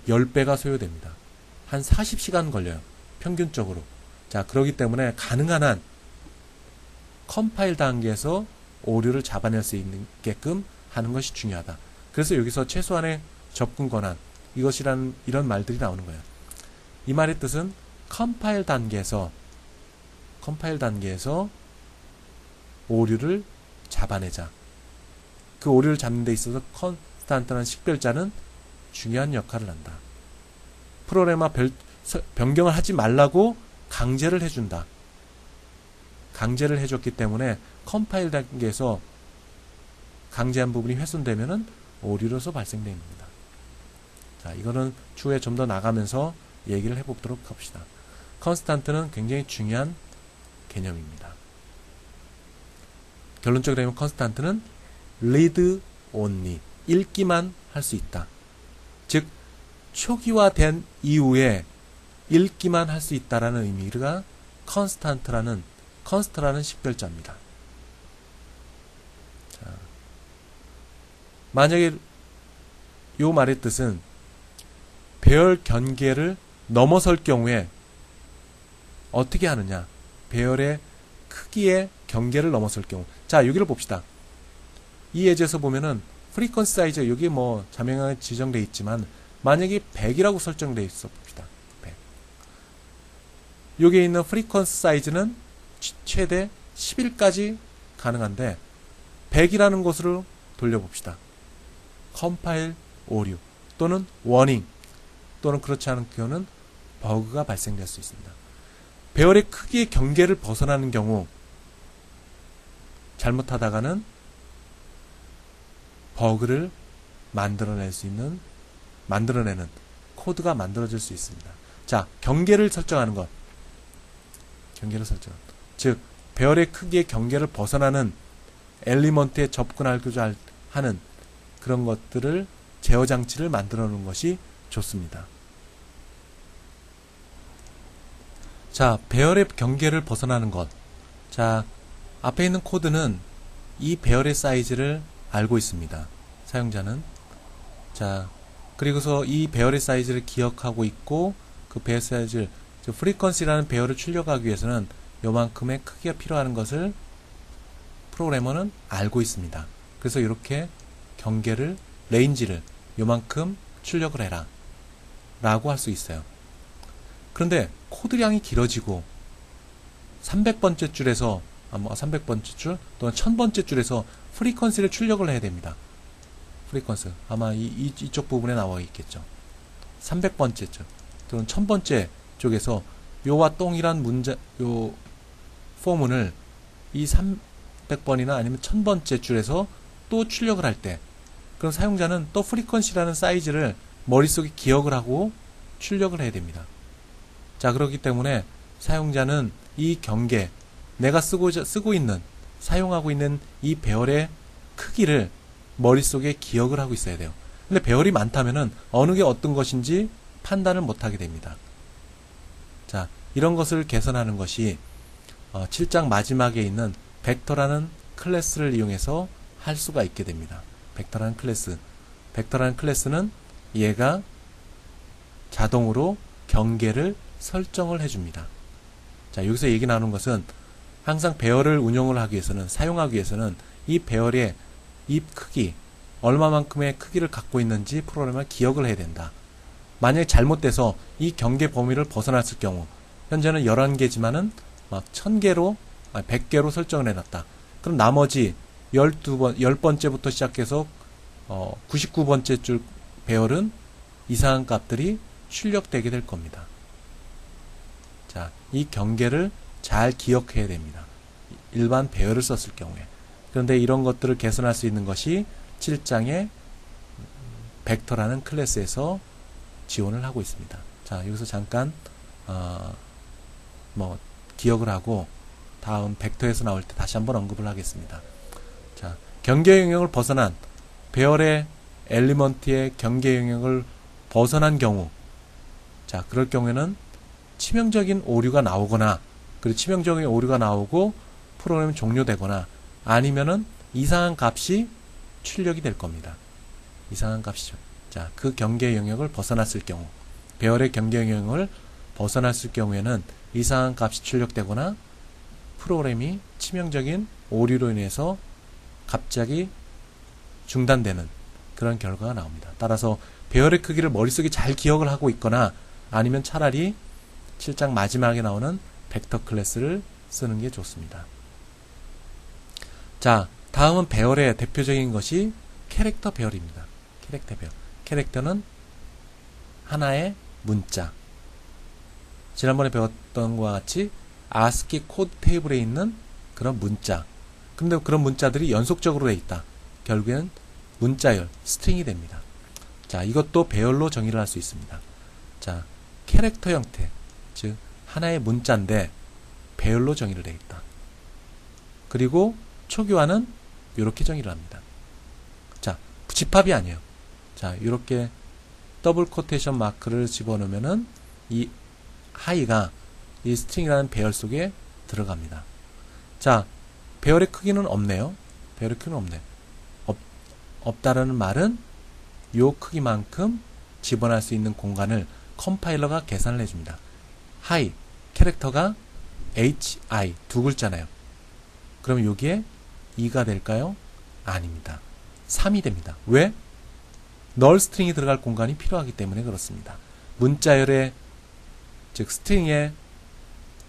10배가 소요됩니다. 한 40시간 걸려요. 평균적으로. 자, 그렇기 때문에 가능한 한 컴파일 단계에서 오류를 잡아낼 수 있게끔 하는 것이 중요하다. 그래서 여기서 최소한의 접근 권한, 이것이란 이런 말들이 나오는 거예요. 이 말의 뜻은 컴파일 단계에서 오류를 잡아내자. 그 오류를 잡는 데 있어서 컨스탄트라는 식별자는 중요한 역할을 한다. 프로그래머 변경을 하지 말라고 강제를 해준다. 강제를 해줬기 때문에 컴파일 단계에서 강제한 부분이 훼손되면은 오류로서 발생됩니다. 자, 이거는 추후에 좀 더 나가면서 얘기를 해보도록 합시다. 컨스탄트는 굉장히 중요한 개념입니다. 결론적으로 되면 컨스탄트는 read only, 읽기만 할 수 있다. 즉 초기화된 이후에 읽기만 할 수 있다라는 의미가 컨스탄트라는 식별자입니다. 자, 만약에 이 말의 뜻은 배열 경계를 넘어설 경우에 어떻게 하느냐? 배열의 크기의 경계를 넘어설 경우. 자, 여기를 봅시다. 이 예제에서 보면은 프리퀀시 사이즈, 여기 뭐 자명하게 지정되어 있지만 만약에 100이라고 설정되어 있어 봅시다. 100. 여기에 있는 프리퀀시 사이즈는 최대 10일까지 가능한데 100이라는 곳으로 돌려봅시다. 컴파일 오류 또는 워닝 또는 그렇지 않은 경우는 버그가 발생될 수 있습니다. 배열의 크기의 경계를 벗어나는 경우 잘못하다가는 버그를 만들어내는 코드가 만들어질 수 있습니다. 자, 경계를 설정하는 것. 즉, 배열의 크기의 경계를 벗어나는 엘리먼트에 접근하고자 하는 그런 것들을 제어 장치를 만들어 놓은 것이 좋습니다. 자, 배열의 경계를 벗어나는 것. 자, 앞에 있는 코드는 이 배열의 사이즈를 알고 있습니다. 사용자는. 자, 그리고서 이 배열의 사이즈를 기억하고 있고, 그 배열 사이즈를, 프리퀀시라는 배열을 출력하기 위해서는 요만큼의 크기가 필요한 것을 프로그래머는 알고 있습니다. 그래서 이렇게 경계를, 레인지를 요만큼 출력을 해라 라고 할 수 있어요. 그런데 코드량이 길어지고 300번째 줄에서 300번째 줄 또는 1000번째 줄에서 프리퀀시를 출력을 해야 됩니다. 프리퀀시 아마 이쪽 부분에 나와 있겠죠. 300번째 줄 또는 1000번째 쪽에서 요와 똥이란 요 포문을 이 300번이나 아니면 1000번째 줄에서 또 출력을 할 때, 그럼 사용자는 또 프리퀀시라는 사이즈를 머릿속에 기억을 하고 출력을 해야 됩니다. 자, 그렇기 때문에 사용자는 이 경계, 내가 사용하고 있는 이 배열의 크기를 머릿속에 기억을 하고 있어야 돼요. 근데 배열이 많다면은 어느 게 어떤 것인지 판단을 못하게 됩니다. 자, 이런 것을 개선하는 것이 7장 마지막에 있는 벡터라는 클래스를 이용해서 할 수가 있게 됩니다. 벡터라는 클래스는 얘가 자동으로 경계를 설정을 해줍니다. 자, 여기서 얘기 나누는 것은 항상 배열을 운영을 하기 위해서는, 사용하기 위해서는 이 배열의 이 크기, 얼마만큼의 크기를 갖고 있는지 프로그래머가 기억을 해야 된다. 만약에 잘못돼서 이 경계 범위를 벗어났을 경우, 현재는 11개지만은 막 100개로 설정을 해놨다. 그럼 나머지 10번째부터 시작해서 99번째 줄 배열은 이상한 값들이 출력되게 될 겁니다. 자, 이 경계를 잘 기억해야 됩니다. 일반 배열을 썼을 경우에. 그런데 이런 것들을 개선할 수 있는 것이 7장의 벡터라는 클래스에서 지원을 하고 있습니다. 자, 여기서 잠깐 기억을 하고 다음 벡터에서 나올 때 다시 한번 언급을 하겠습니다. 자, 경계 영역을 벗어난 배열의 엘리먼트의 경계 영역을 벗어난 경우, 자, 그럴 경우에는 치명적인 오류가 나오거나, 그리고 치명적인 오류가 나오고 프로그램이 종료되거나, 아니면은 이상한 값이 출력이 될 겁니다. 이상한 값이죠. 자, 그 경계 영역을 벗어났을 경우, 배열의 경계 영역을 벗어났을 경우에는 이상한 값이 출력되거나 프로그램이 치명적인 오류로 인해서 갑자기 중단되는 그런 결과가 나옵니다. 따라서 배열의 크기를 머릿속에 잘 기억을 하고 있거나, 아니면 차라리 7장 마지막에 나오는 벡터 클래스를 쓰는 게 좋습니다. 자, 다음은 배열의 대표적인 것이 캐릭터 배열입니다. 캐릭터 배열. 캐릭터는 하나의 문자. 지난번에 배웠던 것과 같이 ASCII 코드 테이블에 있는 그런 문자. 근데 그런 문자들이 연속적으로 되어 있다. 결국엔 문자열, 스트링이 됩니다. 자, 이것도 배열로 정의를 할 수 있습니다. 자, 캐릭터 형태, 즉 하나의 문자인데 배열로 정의를 되어 있다. 그리고 초기화는 이렇게 정의를 합니다. 자, 집합이 아니에요. 자, 이렇게 더블 코테이션 마크를 집어넣으면은 이 하이가 이 스트링이라는 배열 속에 들어갑니다. 자, 배열의 크기는 없네요. 배열의 크기는 없네. 없다라는 말은 요 크기만큼 집어넣을 수 있는 공간을 컴파일러가 계산을 해줍니다. 하이, 캐릭터가 hi, 두 글자나요. 그럼 여기에 2가 될까요? 아닙니다. 3이 됩니다. 왜? 널 스트링이 들어갈 공간이 필요하기 때문에 그렇습니다. 문자열의, 즉 스트링의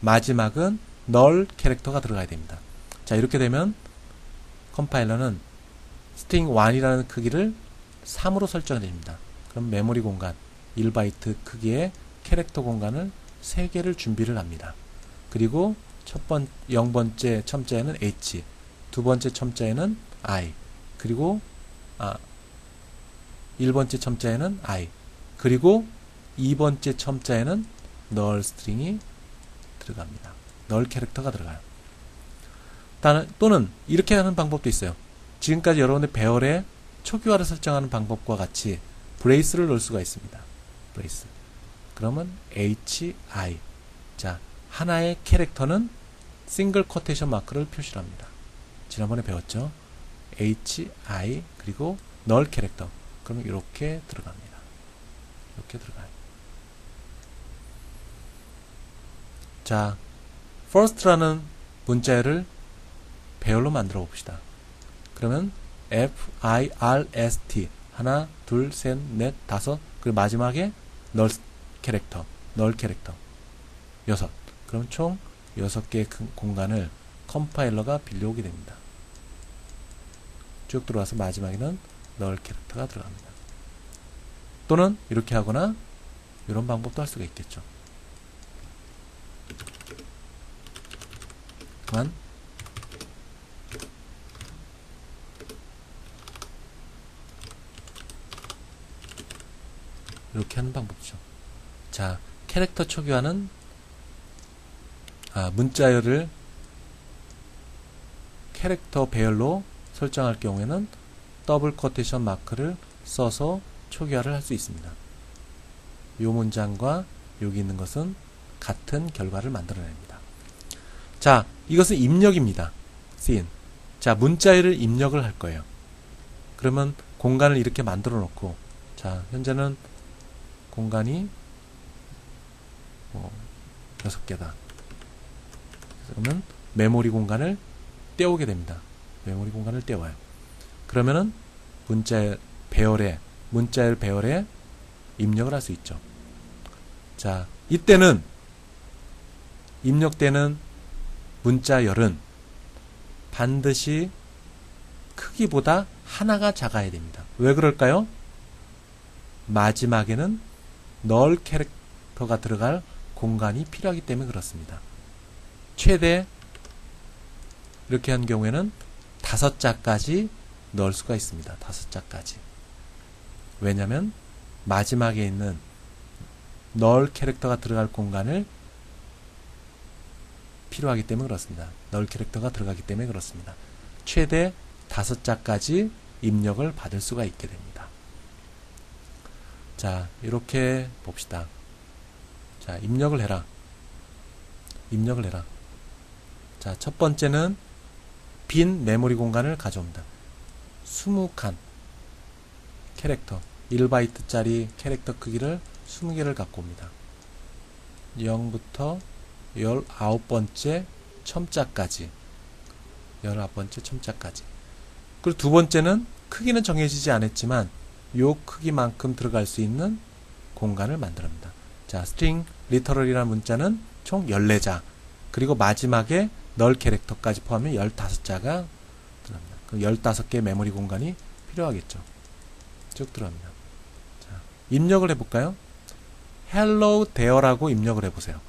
마지막은 널 캐릭터가 들어가야 됩니다. 자, 이렇게 되면 컴파일러는 스트링 1이라는 크기를 3으로 설정해 줍니다. 그럼 메모리 공간 1바이트 크기의 캐릭터 공간을 3개를 준비를 합니다. 그리고 0번째 첨자에는 h, 두 번째 첨자에는 i, 그리고 1번째 첨자에는 i, 그리고 2번째 첨자에는 null 스트링이 들어갑니다. null 캐릭터가 들어가요. 또는 이렇게 하는 방법도 있어요. 지금까지 여러분들 배열의 초기화를 설정하는 방법과 같이 브레이스를 넣을 수가 있습니다. 브레이스. 그러면 hi. 자, 하나의 캐릭터는 싱글 코테이션 마크를 표시를 합니다. 지난번에 배웠죠? hi 그리고 null 캐릭터. 그러면 이렇게 들어갑니다. 이렇게 들어가요. 자, first라는 문자열을 배열로 만들어 봅시다. 그러면 first 하나, 둘, 셋, 넷, 다섯, 그리고 마지막에 null 캐릭터 6. 그럼 총 6개의 공간을 컴파일러가 빌려오게 됩니다. 쭉 들어와서 마지막에는 null 캐릭터가 들어갑니다. 또는 이렇게 하거나 이런 방법도 할 수가 있겠죠. 그만 이렇게 하는 방법이죠. 자, 캐릭터 초기화는 문자열을 캐릭터 배열로 설정할 경우에는 더블 코테이션 마크를 써서 초기화를 할 수 있습니다. 이 문장과 여기 있는 것은 같은 결과를 만들어냅니다. 자, 이것은 입력입니다. scene. 자, 문자열을 입력을 할 거예요. 그러면 공간을 이렇게 만들어 놓고, 자, 현재는 공간이 6개다. 그러면 메모리 공간을 떼오게 됩니다. 메모리 공간을 떼워요. 그러면은 문자열 배열에 입력을 할 수 있죠. 자, 이때는 입력되는 문자열은 반드시 크기보다 하나가 작아야 됩니다. 왜 그럴까요? 마지막에는 null 캐릭터가 들어갈 공간이 필요하기 때문에 그렇습니다. 최대 이렇게 한 경우에는 5자까지 넣을 수가 있습니다. 5자까지. 왜냐하면 마지막에 있는 null 캐릭터가 들어갈 공간을 필요하기 때문에 그렇습니다. null 캐릭터가 들어가기 때문에 그렇습니다. 최대 5자까지 입력을 받을 수가 있게 됩니다. 자, 이렇게 봅시다. 자, 입력을 해라. 입력을 해라. 자, 첫 번째는 빈 메모리 공간을 가져옵니다. 20칸 캐릭터 1바이트짜리 캐릭터 크기를 20개를 갖고 옵니다. 0부터 19번째 첨자까지 19번째 첨자까지. 그리고 두 번째는 크기는 정해지지 않았지만 요 크기만큼 들어갈 수 있는 공간을 만듭니다. 자, 스트링 리터럴이라는 문자는 총 14자, 그리고 마지막에 널 캐릭터까지 포함해 15자가 들어갑니다. 그럼 15개의 메모리 공간이 필요하겠죠. 쭉 들어갑니다. 자, 입력을 해볼까요? hello there라고 입력을 해보세요.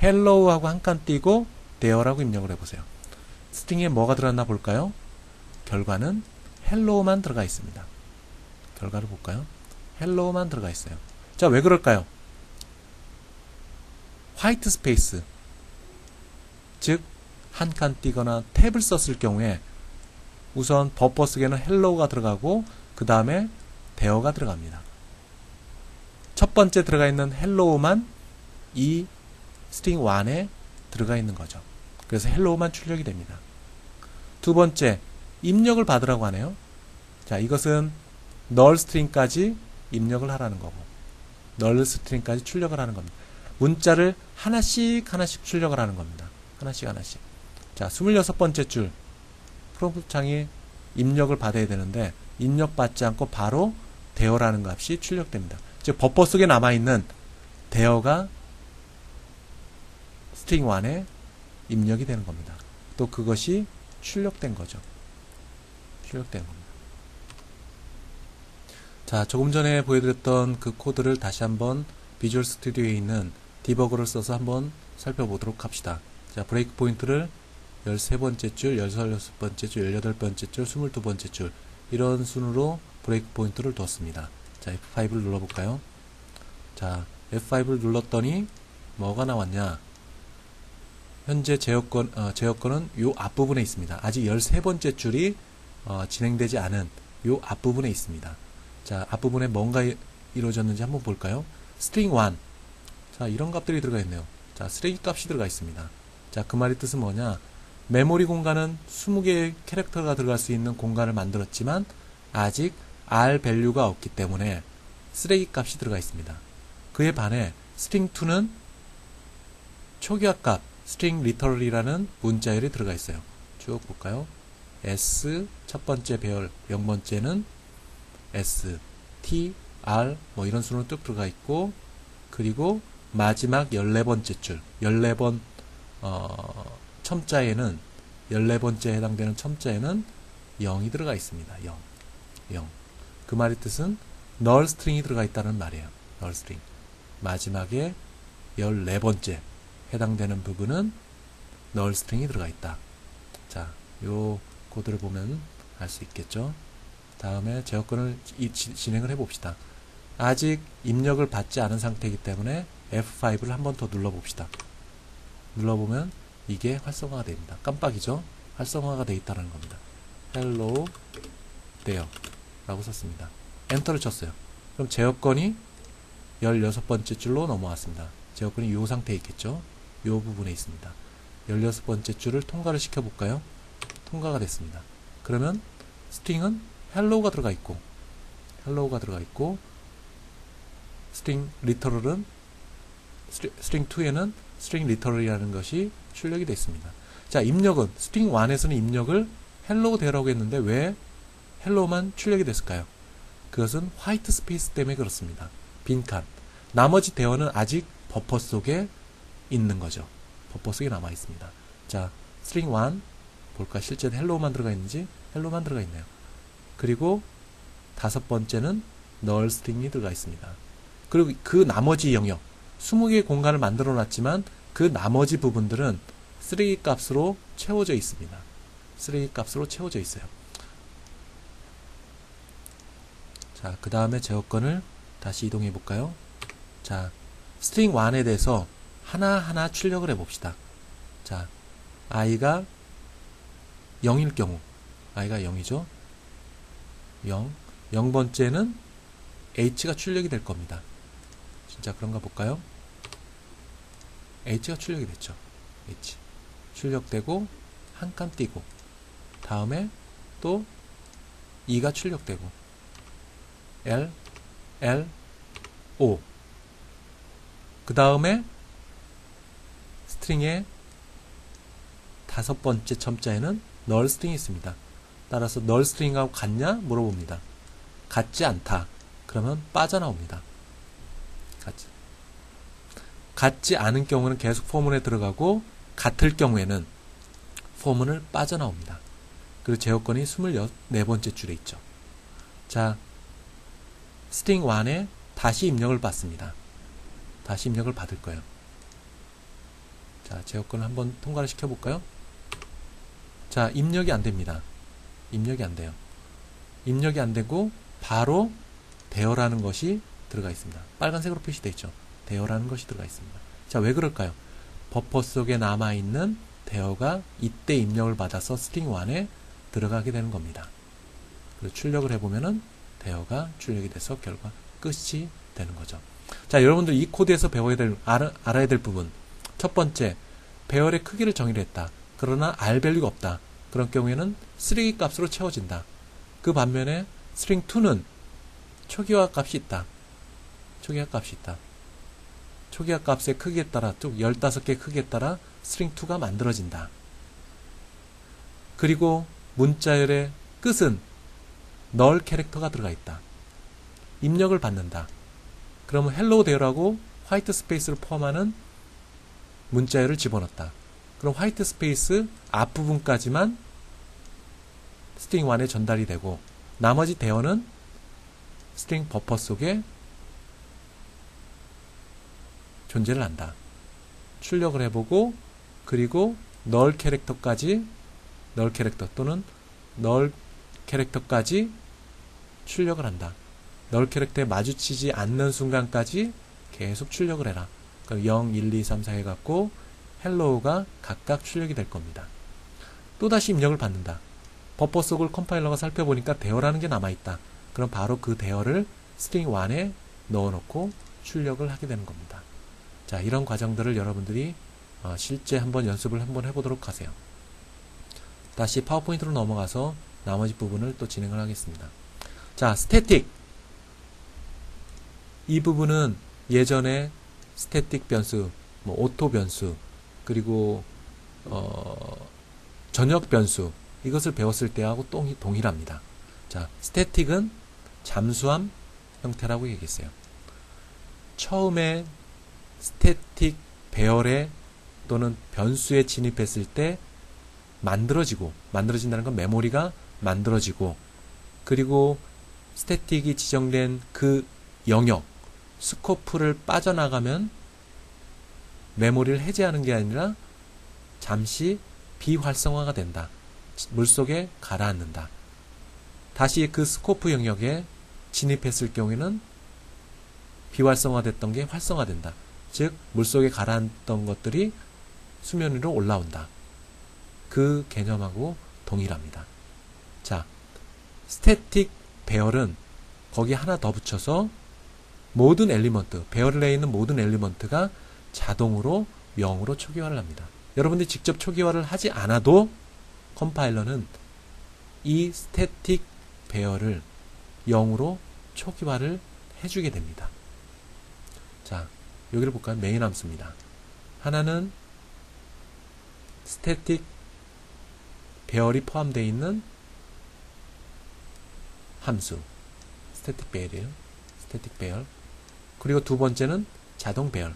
hello하고 한 칸 띄고 there라고 입력을 해보세요. 스트링에 뭐가 들어갔나 볼까요? 결과는 hello만 들어가 있습니다. 결과를 볼까요? hello만 들어가 있어요. 자, 왜 그럴까요? 화이트 스페이스, 즉 한 칸 띄거나 탭을 썼을 경우에 우선 버퍼 속에는 hello가 들어가고 그 다음에 there가 들어갑니다. 첫 번째 들어가 있는 hello만 이 스트링 1에 들어가 있는 거죠. 그래서 hello만 출력이 됩니다. 두 번째, 입력을 받으라고 하네요. 자, 이것은 null 스트링까지 입력을 하라는 거고 null 스트링까지 출력을 하는 겁니다. 문자를 하나씩 출력을 하는 겁니다. 하나씩. 자, 26번째 줄 프롬프트 창에 입력을 받아야 되는데 입력받지 않고 바로 there라는 값이 출력됩니다. 즉 버퍼 속에 남아있는 there가 스트링 1에 입력이 되는 겁니다. 또 그것이 출력된 거죠. 출력된 겁니다. 자, 조금 전에 보여드렸던 그 코드를 다시 한번 비주얼 스튜디오에 있는 디버거를 써서 한번 살펴보도록 합시다. 자, 브레이크 포인트를 13번째 줄, 16번째 줄, 18번째 줄, 22번째 줄 이런 순으로 브레이크 포인트를 뒀습니다. 자, F5를 눌러볼까요? 자, F5를 눌렀더니 뭐가 나왔냐? 현재 제어권은 요 앞부분에 있습니다. 아직 13번째 줄이 진행되지 않은 요 앞부분에 있습니다. 자, 앞부분에 뭔가 이루어졌는지 한번 볼까요? string 1. 자, 이런 값들이 들어가 있네요. 자, 쓰레기 값이 들어가 있습니다. 자, 그 말의 뜻은 뭐냐? 메모리 공간은 20개의 캐릭터가 들어갈 수 있는 공간을 만들었지만 아직 R 밸류가 없기 때문에 쓰레기 값이 들어가 있습니다. 그에 반해 string 2는 초기화 값 string literal이라는 문자열이 들어가 있어요. 쭉 볼까요? S 첫 번째 배열 0번째는 S, T, R 뭐 이런 순으로 뚝 들어가 있고 그리고 마지막 14번째 줄 14번 첨자에는 14번째에 해당되는 첨자에는 0이 들어가 있습니다. 0. 그 말의 뜻은 null string이 들어가 있다는 말이에요. null string. 마지막에 14번째 해당되는 부분은 null string이 들어가 있다. 자, 요 코드를 보면 알 수 있겠죠. 다음에 제어권을 진행을 해봅시다. 아직 입력을 받지 않은 상태이기 때문에 F5를 한 번 더 눌러봅시다. 눌러보면 이게 활성화가 됩니다. 깜빡이죠? 활성화가 되어 있다는 겁니다. hello there 라고 썼습니다. 엔터를 쳤어요. 그럼 제어권이 16번째 줄로 넘어왔습니다. 제어권이 이 상태에 있겠죠? 이 부분에 있습니다. 16번째 줄을 통과를 시켜볼까요? 통과가 됐습니다. 그러면 스트링은 hello가 들어가 있고 스트링 리터럴은 스트링 2에는 스트링 리터럴이라는 것이 출력이 됐습니다. 자, 입력은 스트링 1에서는 입력을 hello there라고 했는데 왜 hello만 출력이 됐을까요? 그것은 화이트 스페이스 때문에 그렇습니다. 빈칸. 나머지 there는 아직 버퍼 속에 있는 거죠. 버퍼 속에 남아 있습니다. 자, string 1 볼까? 실제 hello만 들어가 있는지 hello만 들어가 있네요. 그리고 다섯 번째는 null string이 들어가 있습니다. 그리고 그 나머지 영역 20개의 공간을 만들어 놨지만 그 나머지 부분들은 쓰레기 값으로 채워져 있습니다. 쓰레기 값으로 채워져 있어요. 자, 그 다음에 제어권을 다시 이동해 볼까요? 자, string 1에 대해서 하나하나 출력을 해 봅시다. 자, i가 0일 경우 i가 0이죠. 0번째는 h가 출력이 될 겁니다. 진짜 그런가 볼까요? h가 출력이 됐죠. H 출력되고 한 칸 띄고 다음에 또 2가 출력되고 L, L, O 그 다음에 스트링의 다섯 번째 첨자에는 null 스트링이 있습니다. 따라서 null 스트링하고 같냐? 물어봅니다. 같지 않다. 그러면 빠져나옵니다. 같지 않은 경우는 계속 포문에 들어가고 같을 경우에는 포문을 빠져나옵니다. 그리고 제어권이 24번째 줄에 있죠. 자, 스트링 1에 다시 입력을 받습니다. 다시 입력을 받을 거예요. 자, 제어권을 한번 통과를 시켜볼까요? 자, 입력이 안 됩니다. 입력이 안 돼요. 입력이 안 되고 바로 대어라는 것이 들어가 있습니다. 빨간색으로 표시되어 있죠. 대어라는 것이 들어가 있습니다. 자, 왜 그럴까요? 버퍼 속에 남아있는 대어가 이때 입력을 받아서 스트링 1에 들어가게 되는 겁니다. 그리고 출력을 해보면은 대어가 출력이 돼서 결과 끝이 되는 거죠. 자, 여러분들 이 코드에서 알아야 될 부분. 첫 번째, 배열의 크기를 정의를 했다. 그러나 R 밸류가 없다. 그런 경우에는 쓰레기 값으로 채워진다. 그 반면에 스트링 2는 초기화 값이 있다. 초기화 값이 있다. 초기화 값의 크기에 따라 쭉 15개 크기에 따라 스트링 2가 만들어진다. 그리고 문자열의 끝은 null 캐릭터가 들어가 있다. 입력을 받는다. 그러면 hello there라고 화이트 스페이스를 포함하는 문자열을 집어넣었다. 그럼 화이트 스페이스 앞부분까지만 스트링 1에 전달이 되고 나머지 대어는 스트링 버퍼 속에 존재를 한다. 출력을 해보고 그리고 null 캐릭터까지 null 캐릭터 또는 null 캐릭터까지 출력을 한다. null 캐릭터에 마주치지 않는 순간까지 계속 출력을 해라. 그럼 0, 1, 2, 3, 4 해갖고 hello가 각각 출력이 될 겁니다. 또다시 입력을 받는다. 버퍼 속을 컴파일러가 살펴보니까 대어라는 게 남아있다. 그럼 바로 그 대어를 스트링 1에 넣어놓고 출력을 하게 되는 겁니다. 자, 이런 과정들을 여러분들이 실제 한번 연습을 한번 해보도록 하세요. 다시 파워포인트로 넘어가서 나머지 부분을 또 진행을 하겠습니다. 자, 스태틱. 이 부분은 예전에 스태틱 변수, 오토 변수, 그리고 전역 변수 이것을 배웠을 때하고 동일합니다. 자, 스태틱은 잠수함 형태라고 얘기했어요. 처음에 스태틱 배열에 또는 변수에 진입했을 때 만들어진다는 건 메모리가 만들어지고 그리고 스태틱이 지정된 그 영역, 스코프를 빠져나가면 메모리를 해제하는 게 아니라 잠시 비활성화가 된다. 물속에 가라앉는다. 다시 그 스코프 영역에 진입했을 경우에는 비활성화됐던 게 활성화된다. 즉 물속에 가라앉던 것들이 수면 위로 올라온다. 그 개념하고 동일합니다. 자, 스태틱 배열은 거기 하나 더 붙여서 모든 엘리먼트, 배열 내에 있는 모든 엘리먼트가 자동으로 0으로 초기화를 합니다. 여러분들이 직접 초기화를 하지 않아도 컴파일러는 이 스태틱 배열을 0으로 초기화를 해주게 됩니다. 자, 여기를 볼까요? 메인 함수입니다. 하나는 스태틱 배열이 포함되어 있는 함수, 스태틱 배열이에요. 스태틱 배열. 그리고 두 번째는 자동 배열.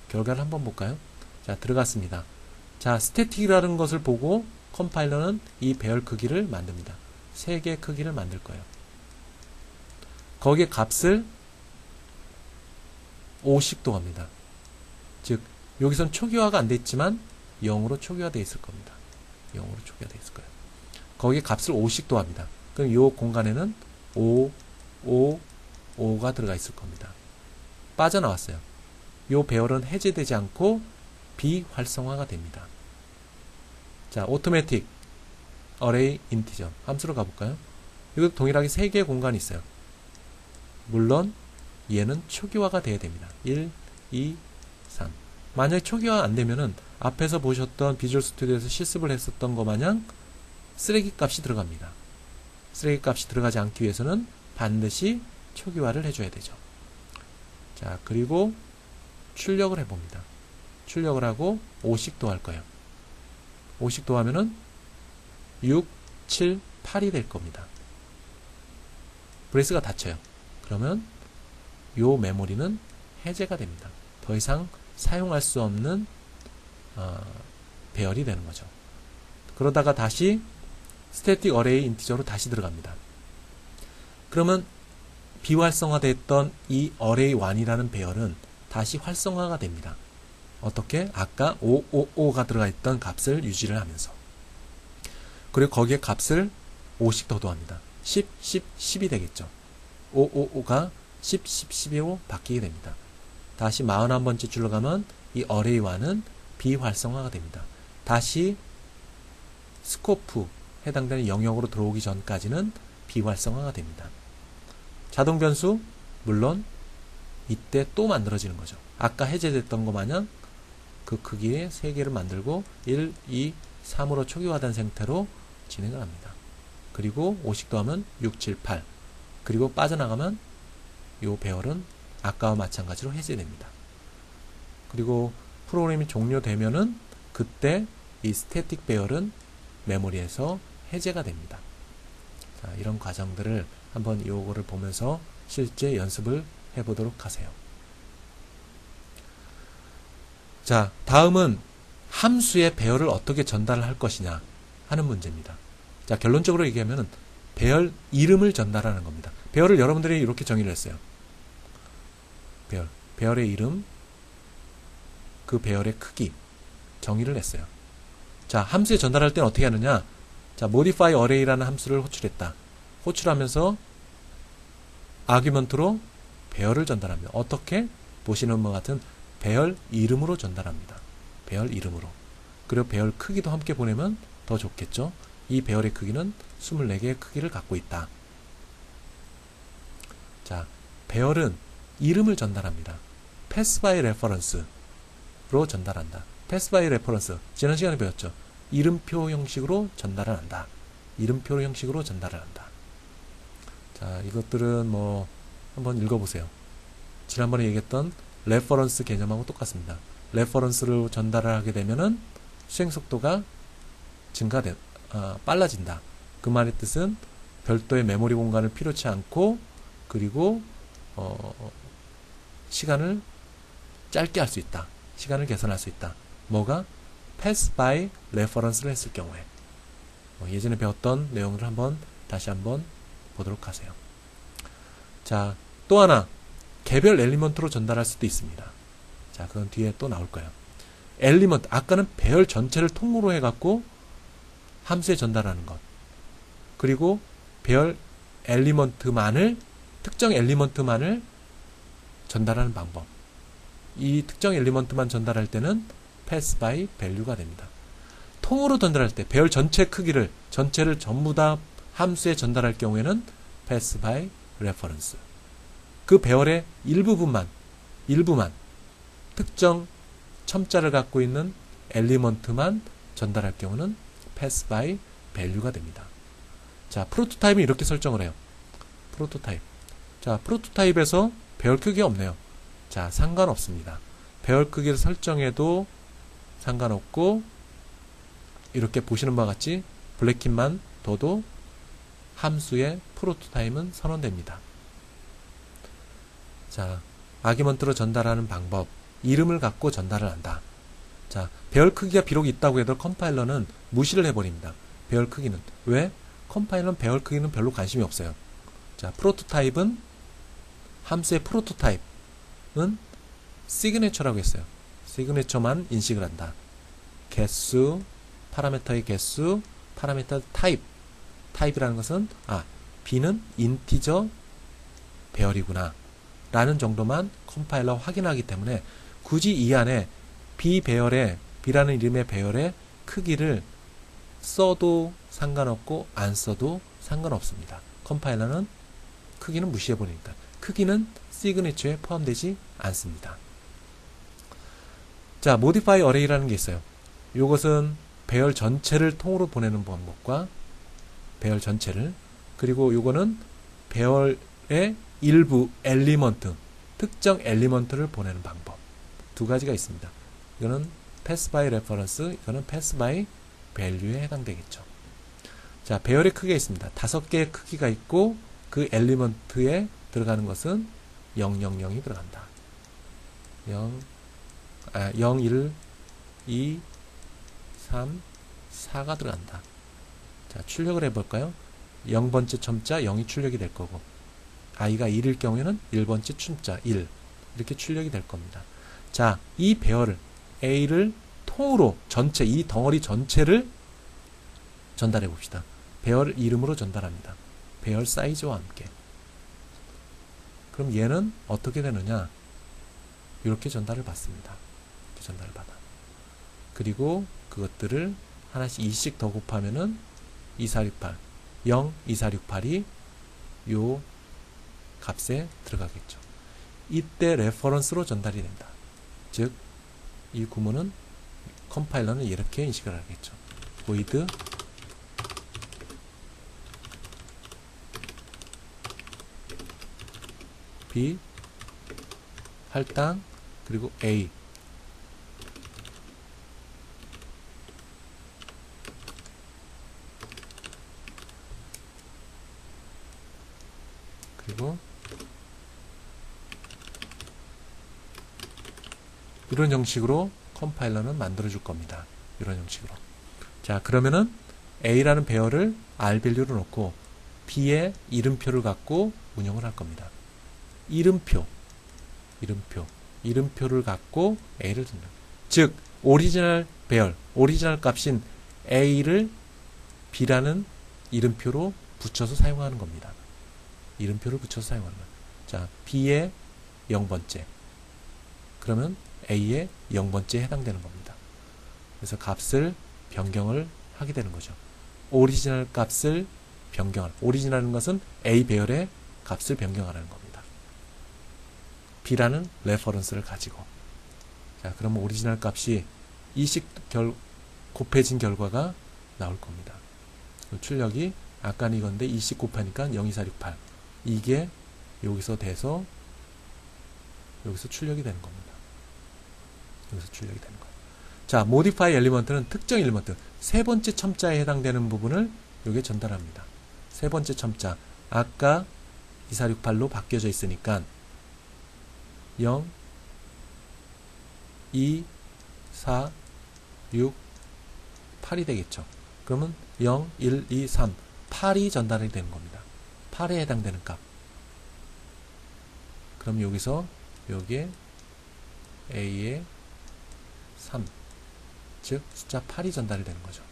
결과를 한번 볼까요? 자, 들어갔습니다. 자, 스태틱이라는 것을 보고 컴파일러는 이 배열 크기를 만듭니다. 3개의 크기를 만들 거예요. 거기에 값을 5씩 더합니다. 즉, 여기선 초기화가 안 됐지만 0으로 초기화되어 있을 겁니다. 0으로 초기화되어 있을 거예요. 거기에 값을 5씩 더합니다. 그럼 이 공간에는 5, 5, 5가 들어가 있을 겁니다. 빠져나왔어요. 이 배열은 해제되지 않고 비활성화가 됩니다. 자, automatic array integer 함수로 가볼까요? 이것도 동일하게 3개의 공간이 있어요. 물론 얘는 초기화가 돼야 됩니다. 1, 2, 3. 만약에 초기화 안 되면은 앞에서 보셨던 비주얼 스튜디오에서 실습을 했었던 것 마냥 쓰레기 값이 들어갑니다. 쓰레기 값이 들어가지 않기 위해서는 반드시 초기화를 해줘야 되죠. 자, 그리고 출력을 해봅니다. 출력을 하고 5씩 더할 거예요. 5씩 더하면은 6, 7, 8이 될 겁니다. 브레이스가 닫혀요. 그러면 요 메모리는 해제가 됩니다. 더 이상 사용할 수 없는 배열이 되는 거죠. 그러다가 다시 스태틱 어레이 인티저로 다시 들어갑니다. 그러면 비활성화됐던 이 어레이 1이라는 배열은 다시 활성화가 됩니다. 어떻게? 아까 555가 들어가 있던 값을 유지를 하면서. 그리고 거기에 값을 5씩 더 더합니다. 10, 10, 10이 되겠죠. 555가 10, 10, 12로 바뀌게 됩니다. 다시 41번째 줄로 가면 이 어레이 1은 비활성화가 됩니다. 다시 스코프 해당되는 영역으로 들어오기 전까지는 비활성화가 됩니다. 자동 변수 물론 이때 또 만들어지는 거죠. 아까 해제됐던 것 마냥 그 크기의 3개를 만들고 1, 2, 3으로 초기화된 상태로 진행을 합니다. 그리고 5씩 더하면 6, 7, 8 그리고 빠져나가면 이 배열은 아까와 마찬가지로 해제됩니다. 그리고 프로그램이 종료되면은 그때 이 스태틱 배열은 메모리에서 해제가 됩니다. 자, 이런 과정들을 한번 요거를 보면서 실제 연습을 해보도록 하세요. 자, 다음은 함수의 배열을 어떻게 전달을 할 것이냐 하는 문제입니다. 자, 결론적으로 얘기하면 배열 이름을 전달하는 겁니다. 배열을 여러분들이 이렇게 정의를 했어요. 배열의 이름, 그 배열의 크기 정의를 했어요. 자, 함수에 전달할 때는 어떻게 하느냐? 자, modify array라는 함수를 호출했다. 호출하면서 아규먼트로 배열을 전달합니다. 어떻게? 보시는 것 같은 배열 이름으로 전달합니다. 배열 이름으로. 그리고 배열 크기도 함께 보내면 더 좋겠죠. 이 배열의 크기는 24개의 크기를 갖고 있다. 자, 배열은 이름을 전달합니다. pass by reference로 전달한다. pass by reference. 지난 시간에 배웠죠. 이름표 형식으로 전달을 한다. 이름표 형식으로 전달을 한다. 자, 이것들은 뭐 한번 읽어보세요. 지난번에 얘기했던 레퍼런스 개념하고 똑같습니다. 레퍼런스를 전달을 하게 되면은 수행 속도가 빨라진다. 그 말의 뜻은 별도의 메모리 공간을 필요치 않고 그리고 시간을 짧게 할 수 있다. 시간을 개선할 수 있다. 뭐가? pass by reference를 했을 경우에. 예전에 배웠던 내용을 다시 한번 보도록 하세요. 자, 또 하나 개별 엘리먼트로 전달할 수도 있습니다. 자, 그건 뒤에 또 나올 거예요. 엘리먼트, 아까는 배열 전체를 통으로 해갖고 함수에 전달하는 것. 그리고 배열 엘리먼트만을, 특정 엘리먼트만을 전달하는 방법. 이 특정 엘리먼트만 전달할 때는 pass by value가 됩니다. 통으로 전달할 때 배열 전체 크기를, 전체를 전부 다 함수에 전달할 경우에는 pass by reference. 그 배열의 일부만 특정 첨자를 갖고 있는 엘리먼트만 전달할 경우는 pass by value가 됩니다. 자, 프로토타입은 이렇게 설정을 해요. 프로토타입. 자, 프로토타입에서 배열 크기가 없네요. 자, 상관없습니다. 배열 크기를 설정해도 상관없고 이렇게 보시는 바와 같이 블랙kit만 둬도 함수의 프로토타입은 선언됩니다. 자, 아규먼트로 전달하는 방법, 이름을 갖고 전달을 한다. 자, 배열 크기가 비록 있다고 해도 컴파일러는 무시를 해버립니다. 배열 크기는. 왜? 컴파일러는 배열 크기는 별로 관심이 없어요. 자, 프로토타입은 함수의 프로토타입은 시그네처라고 했어요. 시그네처만 인식을 한다. 개수, 파라미터의 개수, 파라미터 타입. 타입이라는 것은 B는 인티저 배열이구나 라는 정도만 컴파일러 확인하기 때문에 굳이 이 안에 B 배열의, B라는 이름의 배열의 크기를 써도 상관없고 안 써도 상관없습니다. 컴파일러는 크기는 무시해버리니까. 크기는 시그니처에 포함되지 않습니다. 자, modify array라는 게 있어요. 이것은 배열 전체를 통으로 보내는 방법과 배열 전체를, 그리고 요거는 배열의 일부 엘리먼트, 특정 엘리먼트를 보내는 방법. 두 가지가 있습니다. 이거는 pass by reference, 이거는 pass by value에 해당되겠죠. 자, 배열의 크기가 있습니다. 5개의 크기가 있고 그 엘리먼트에 들어가는 것은 000이 들어간다. 0, 1, 2, 3, 4가 들어간다. 자, 출력을 해볼까요? 0번째 첨자 0이 출력이 될 거고, i가 1일 경우에는 1번째 춤자 1, 이렇게 출력이 될 겁니다. 자, 이 배열을 A를 통으로 전체, 이 덩어리 전체를 전달해 봅시다. 배열 이름으로 전달합니다. 배열 사이즈와 함께. 그럼 얘는 어떻게 되느냐? 이렇게 전달을 받습니다. 이렇게 전달을 받아. 그리고 그것들을 하나씩 2씩 더 곱하면은 2468, 0, 2468이 요 값에 들어가겠죠. 이때 레퍼런스로 전달이 된다. 즉, 이 구문은 컴파일러는 이렇게 인식을 하겠죠. void b 할당 그리고 a 그리고 이런 형식으로 컴파일러는 만들어 줄 겁니다. 이런 형식으로. 자, 그러면은 A라는 배열을 R 밸류로 놓고 B의 이름표를 갖고 운영을 할 겁니다. 이름표를 갖고 A를 준다. 즉, 오리지널 배열, 오리지널 값인 A를 B라는 이름표로 붙여서 사용하는 겁니다. 이름표를 붙여서 사용하는 거예요. 자, B의 0번째. 그러면 A의 0번째에 해당되는 겁니다. 그래서 값을 변경을 하게 되는 거죠. 오리지널 값을 변경하는, 오리지널인 것은 A 배열의 값을 변경하는 겁니다. B라는 레퍼런스를 가지고. 자, 그러면 오리지널 값이 2씩 곱해진 결과가 나올 겁니다. 출력이 아까는 이건데 2씩 곱하니까 02468. 이게 여기서 돼서 여기서 출력이 되는 겁니다. 여기서 출력이 되는 거예요. 자, modify element는 특정 엘리먼트, 세 번째 첨자에 해당되는 부분을 여기에 전달합니다. 세 번째 첨자, 아까 2468로 바뀌어져 있으니까 0, 2, 4, 6, 8이 되겠죠. 그러면 0, 1, 2, 3, 8이 전달이 되는 겁니다. 8에 해당되는 값. 그럼 여기서 여기에 A의 3, 즉 숫자 8이 전달이 되는 거죠.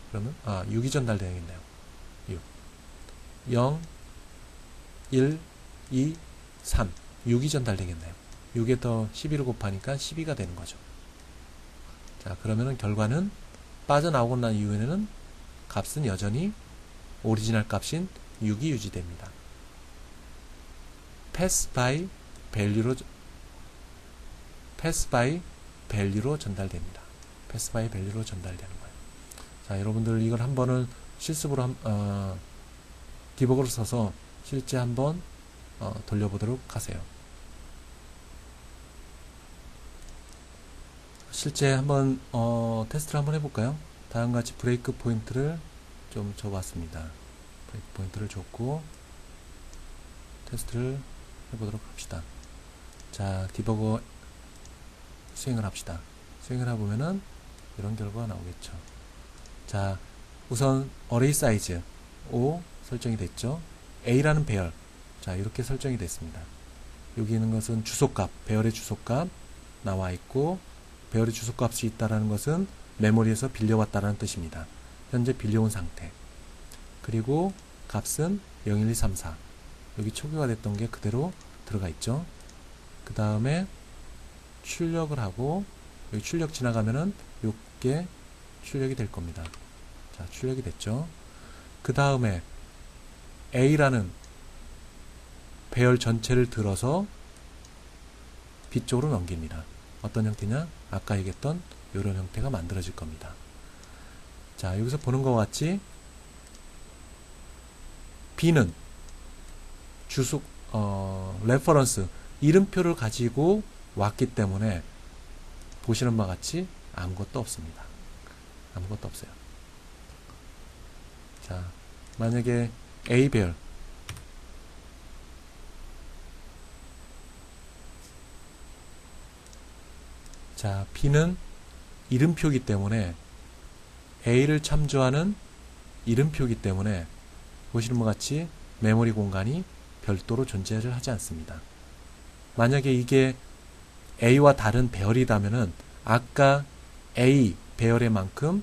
그러면 6이 전달되겠네요. 6, 0, 1, 2, 3, 6이 전달되겠네요. 6에 더 11을 곱하니까 12가 되는 거죠. 자, 그러면은 결과는 빠져나오고 난 이후에는 값은 여전히 오리지널 값인 6이 유지됩니다. pass by value로 전달됩니다. pass by value로 전달되는 거예요. 자, 여러분들 이걸 한 번은 실습으로 디버거를 써서 실제 한번 돌려보도록 하세요. 실제 한번 테스트를 한번 해볼까요? 다음같이 브레이크 포인트를 좀 줘봤습니다. 브레이크 포인트를 줬고 테스트를 해보도록 합시다. 자, 디버거 수행을 합시다. 수행을 해보면은 이런 결과가 나오겠죠. 자, 우선 어레이 사이즈 5 설정이 됐죠. A라는 배열, 자, 이렇게 설정이 됐습니다. 여기 있는 것은 주소값, 배열의 주소값 나와 있고, 배열의 주소값이 있다라는 것은 메모리에서 빌려왔다라는 뜻입니다. 현재 빌려온 상태. 그리고 값은 01234. 여기 초기화 됐던 게 그대로 들어가 있죠. 그 다음에 출력을 하고, 여기 출력 지나가면은 요게 출력이 될 겁니다. 자, 출력이 됐죠. 그 다음에 A라는 배열 전체를 들어서 B 쪽으로 넘깁니다. 어떤 형태냐? 아까 얘기했던 이런 형태가 만들어질 겁니다. 자, 여기서 보는 것 같이 B는 주소, 레퍼런스, 이름표를 가지고 왔기 때문에 보시는 바와 같이 아무것도 없습니다. 아무것도 없어요. 자, 만약에 A 배열, 자, B는 이름표이기 때문에 A를 참조하는 이름표이기 때문에 보시는 것 같이 메모리 공간이 별도로 존재를 하지 않습니다. 만약에 이게 A와 다른 배열이라면은 아까 A 배열의 만큼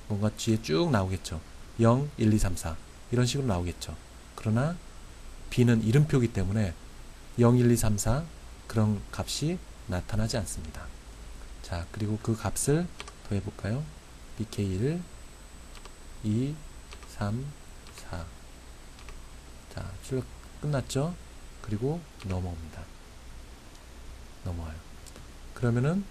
뭔가 뒤에 쭉 나오겠죠. 0, 1, 2, 3, 4 이런 식으로 나오겠죠. 그러나 B는 이름표이기 때문에 0, 1, 2, 3, 4 그런 값이 나타나지 않습니다. 자, 그리고 그 값을 더해볼까요? BK1, 2, 3, 4. 자, 출력 끝났죠? 그리고 넘어옵니다. 넘어와요. 그러면은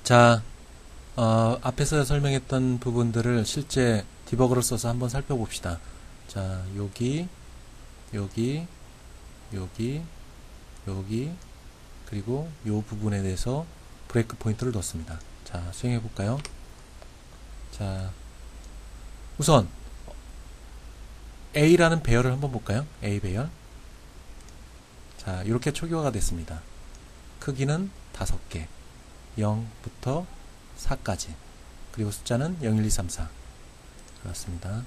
자, 앞에서 설명했던 부분들을 실제 디버거를 써서 한번 살펴봅시다. 자, 여기 그리고 요 부분에 대해서 브레이크 포인트를 넣습니다. 자, 수행해 볼까요? 자, 우선 A라는 배열을 한번 볼까요? A 배열. 자, 이렇게 초기화가 됐습니다. 크기는 5개, 0부터 4까지, 그리고 숫자는 0, 1, 2, 3, 4. 그렇습니다.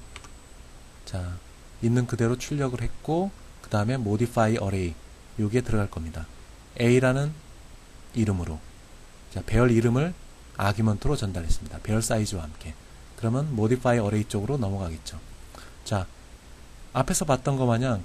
자, 있는 그대로 출력을 했고, 그 다음에 modify array 여기에 들어갈 겁니다. A라는 이름으로, 자, 배열 이름을 아규먼트로 전달했습니다. 배열 사이즈와 함께. 그러면 modify array 쪽으로 넘어가겠죠. 자, 앞에서 봤던 것 마냥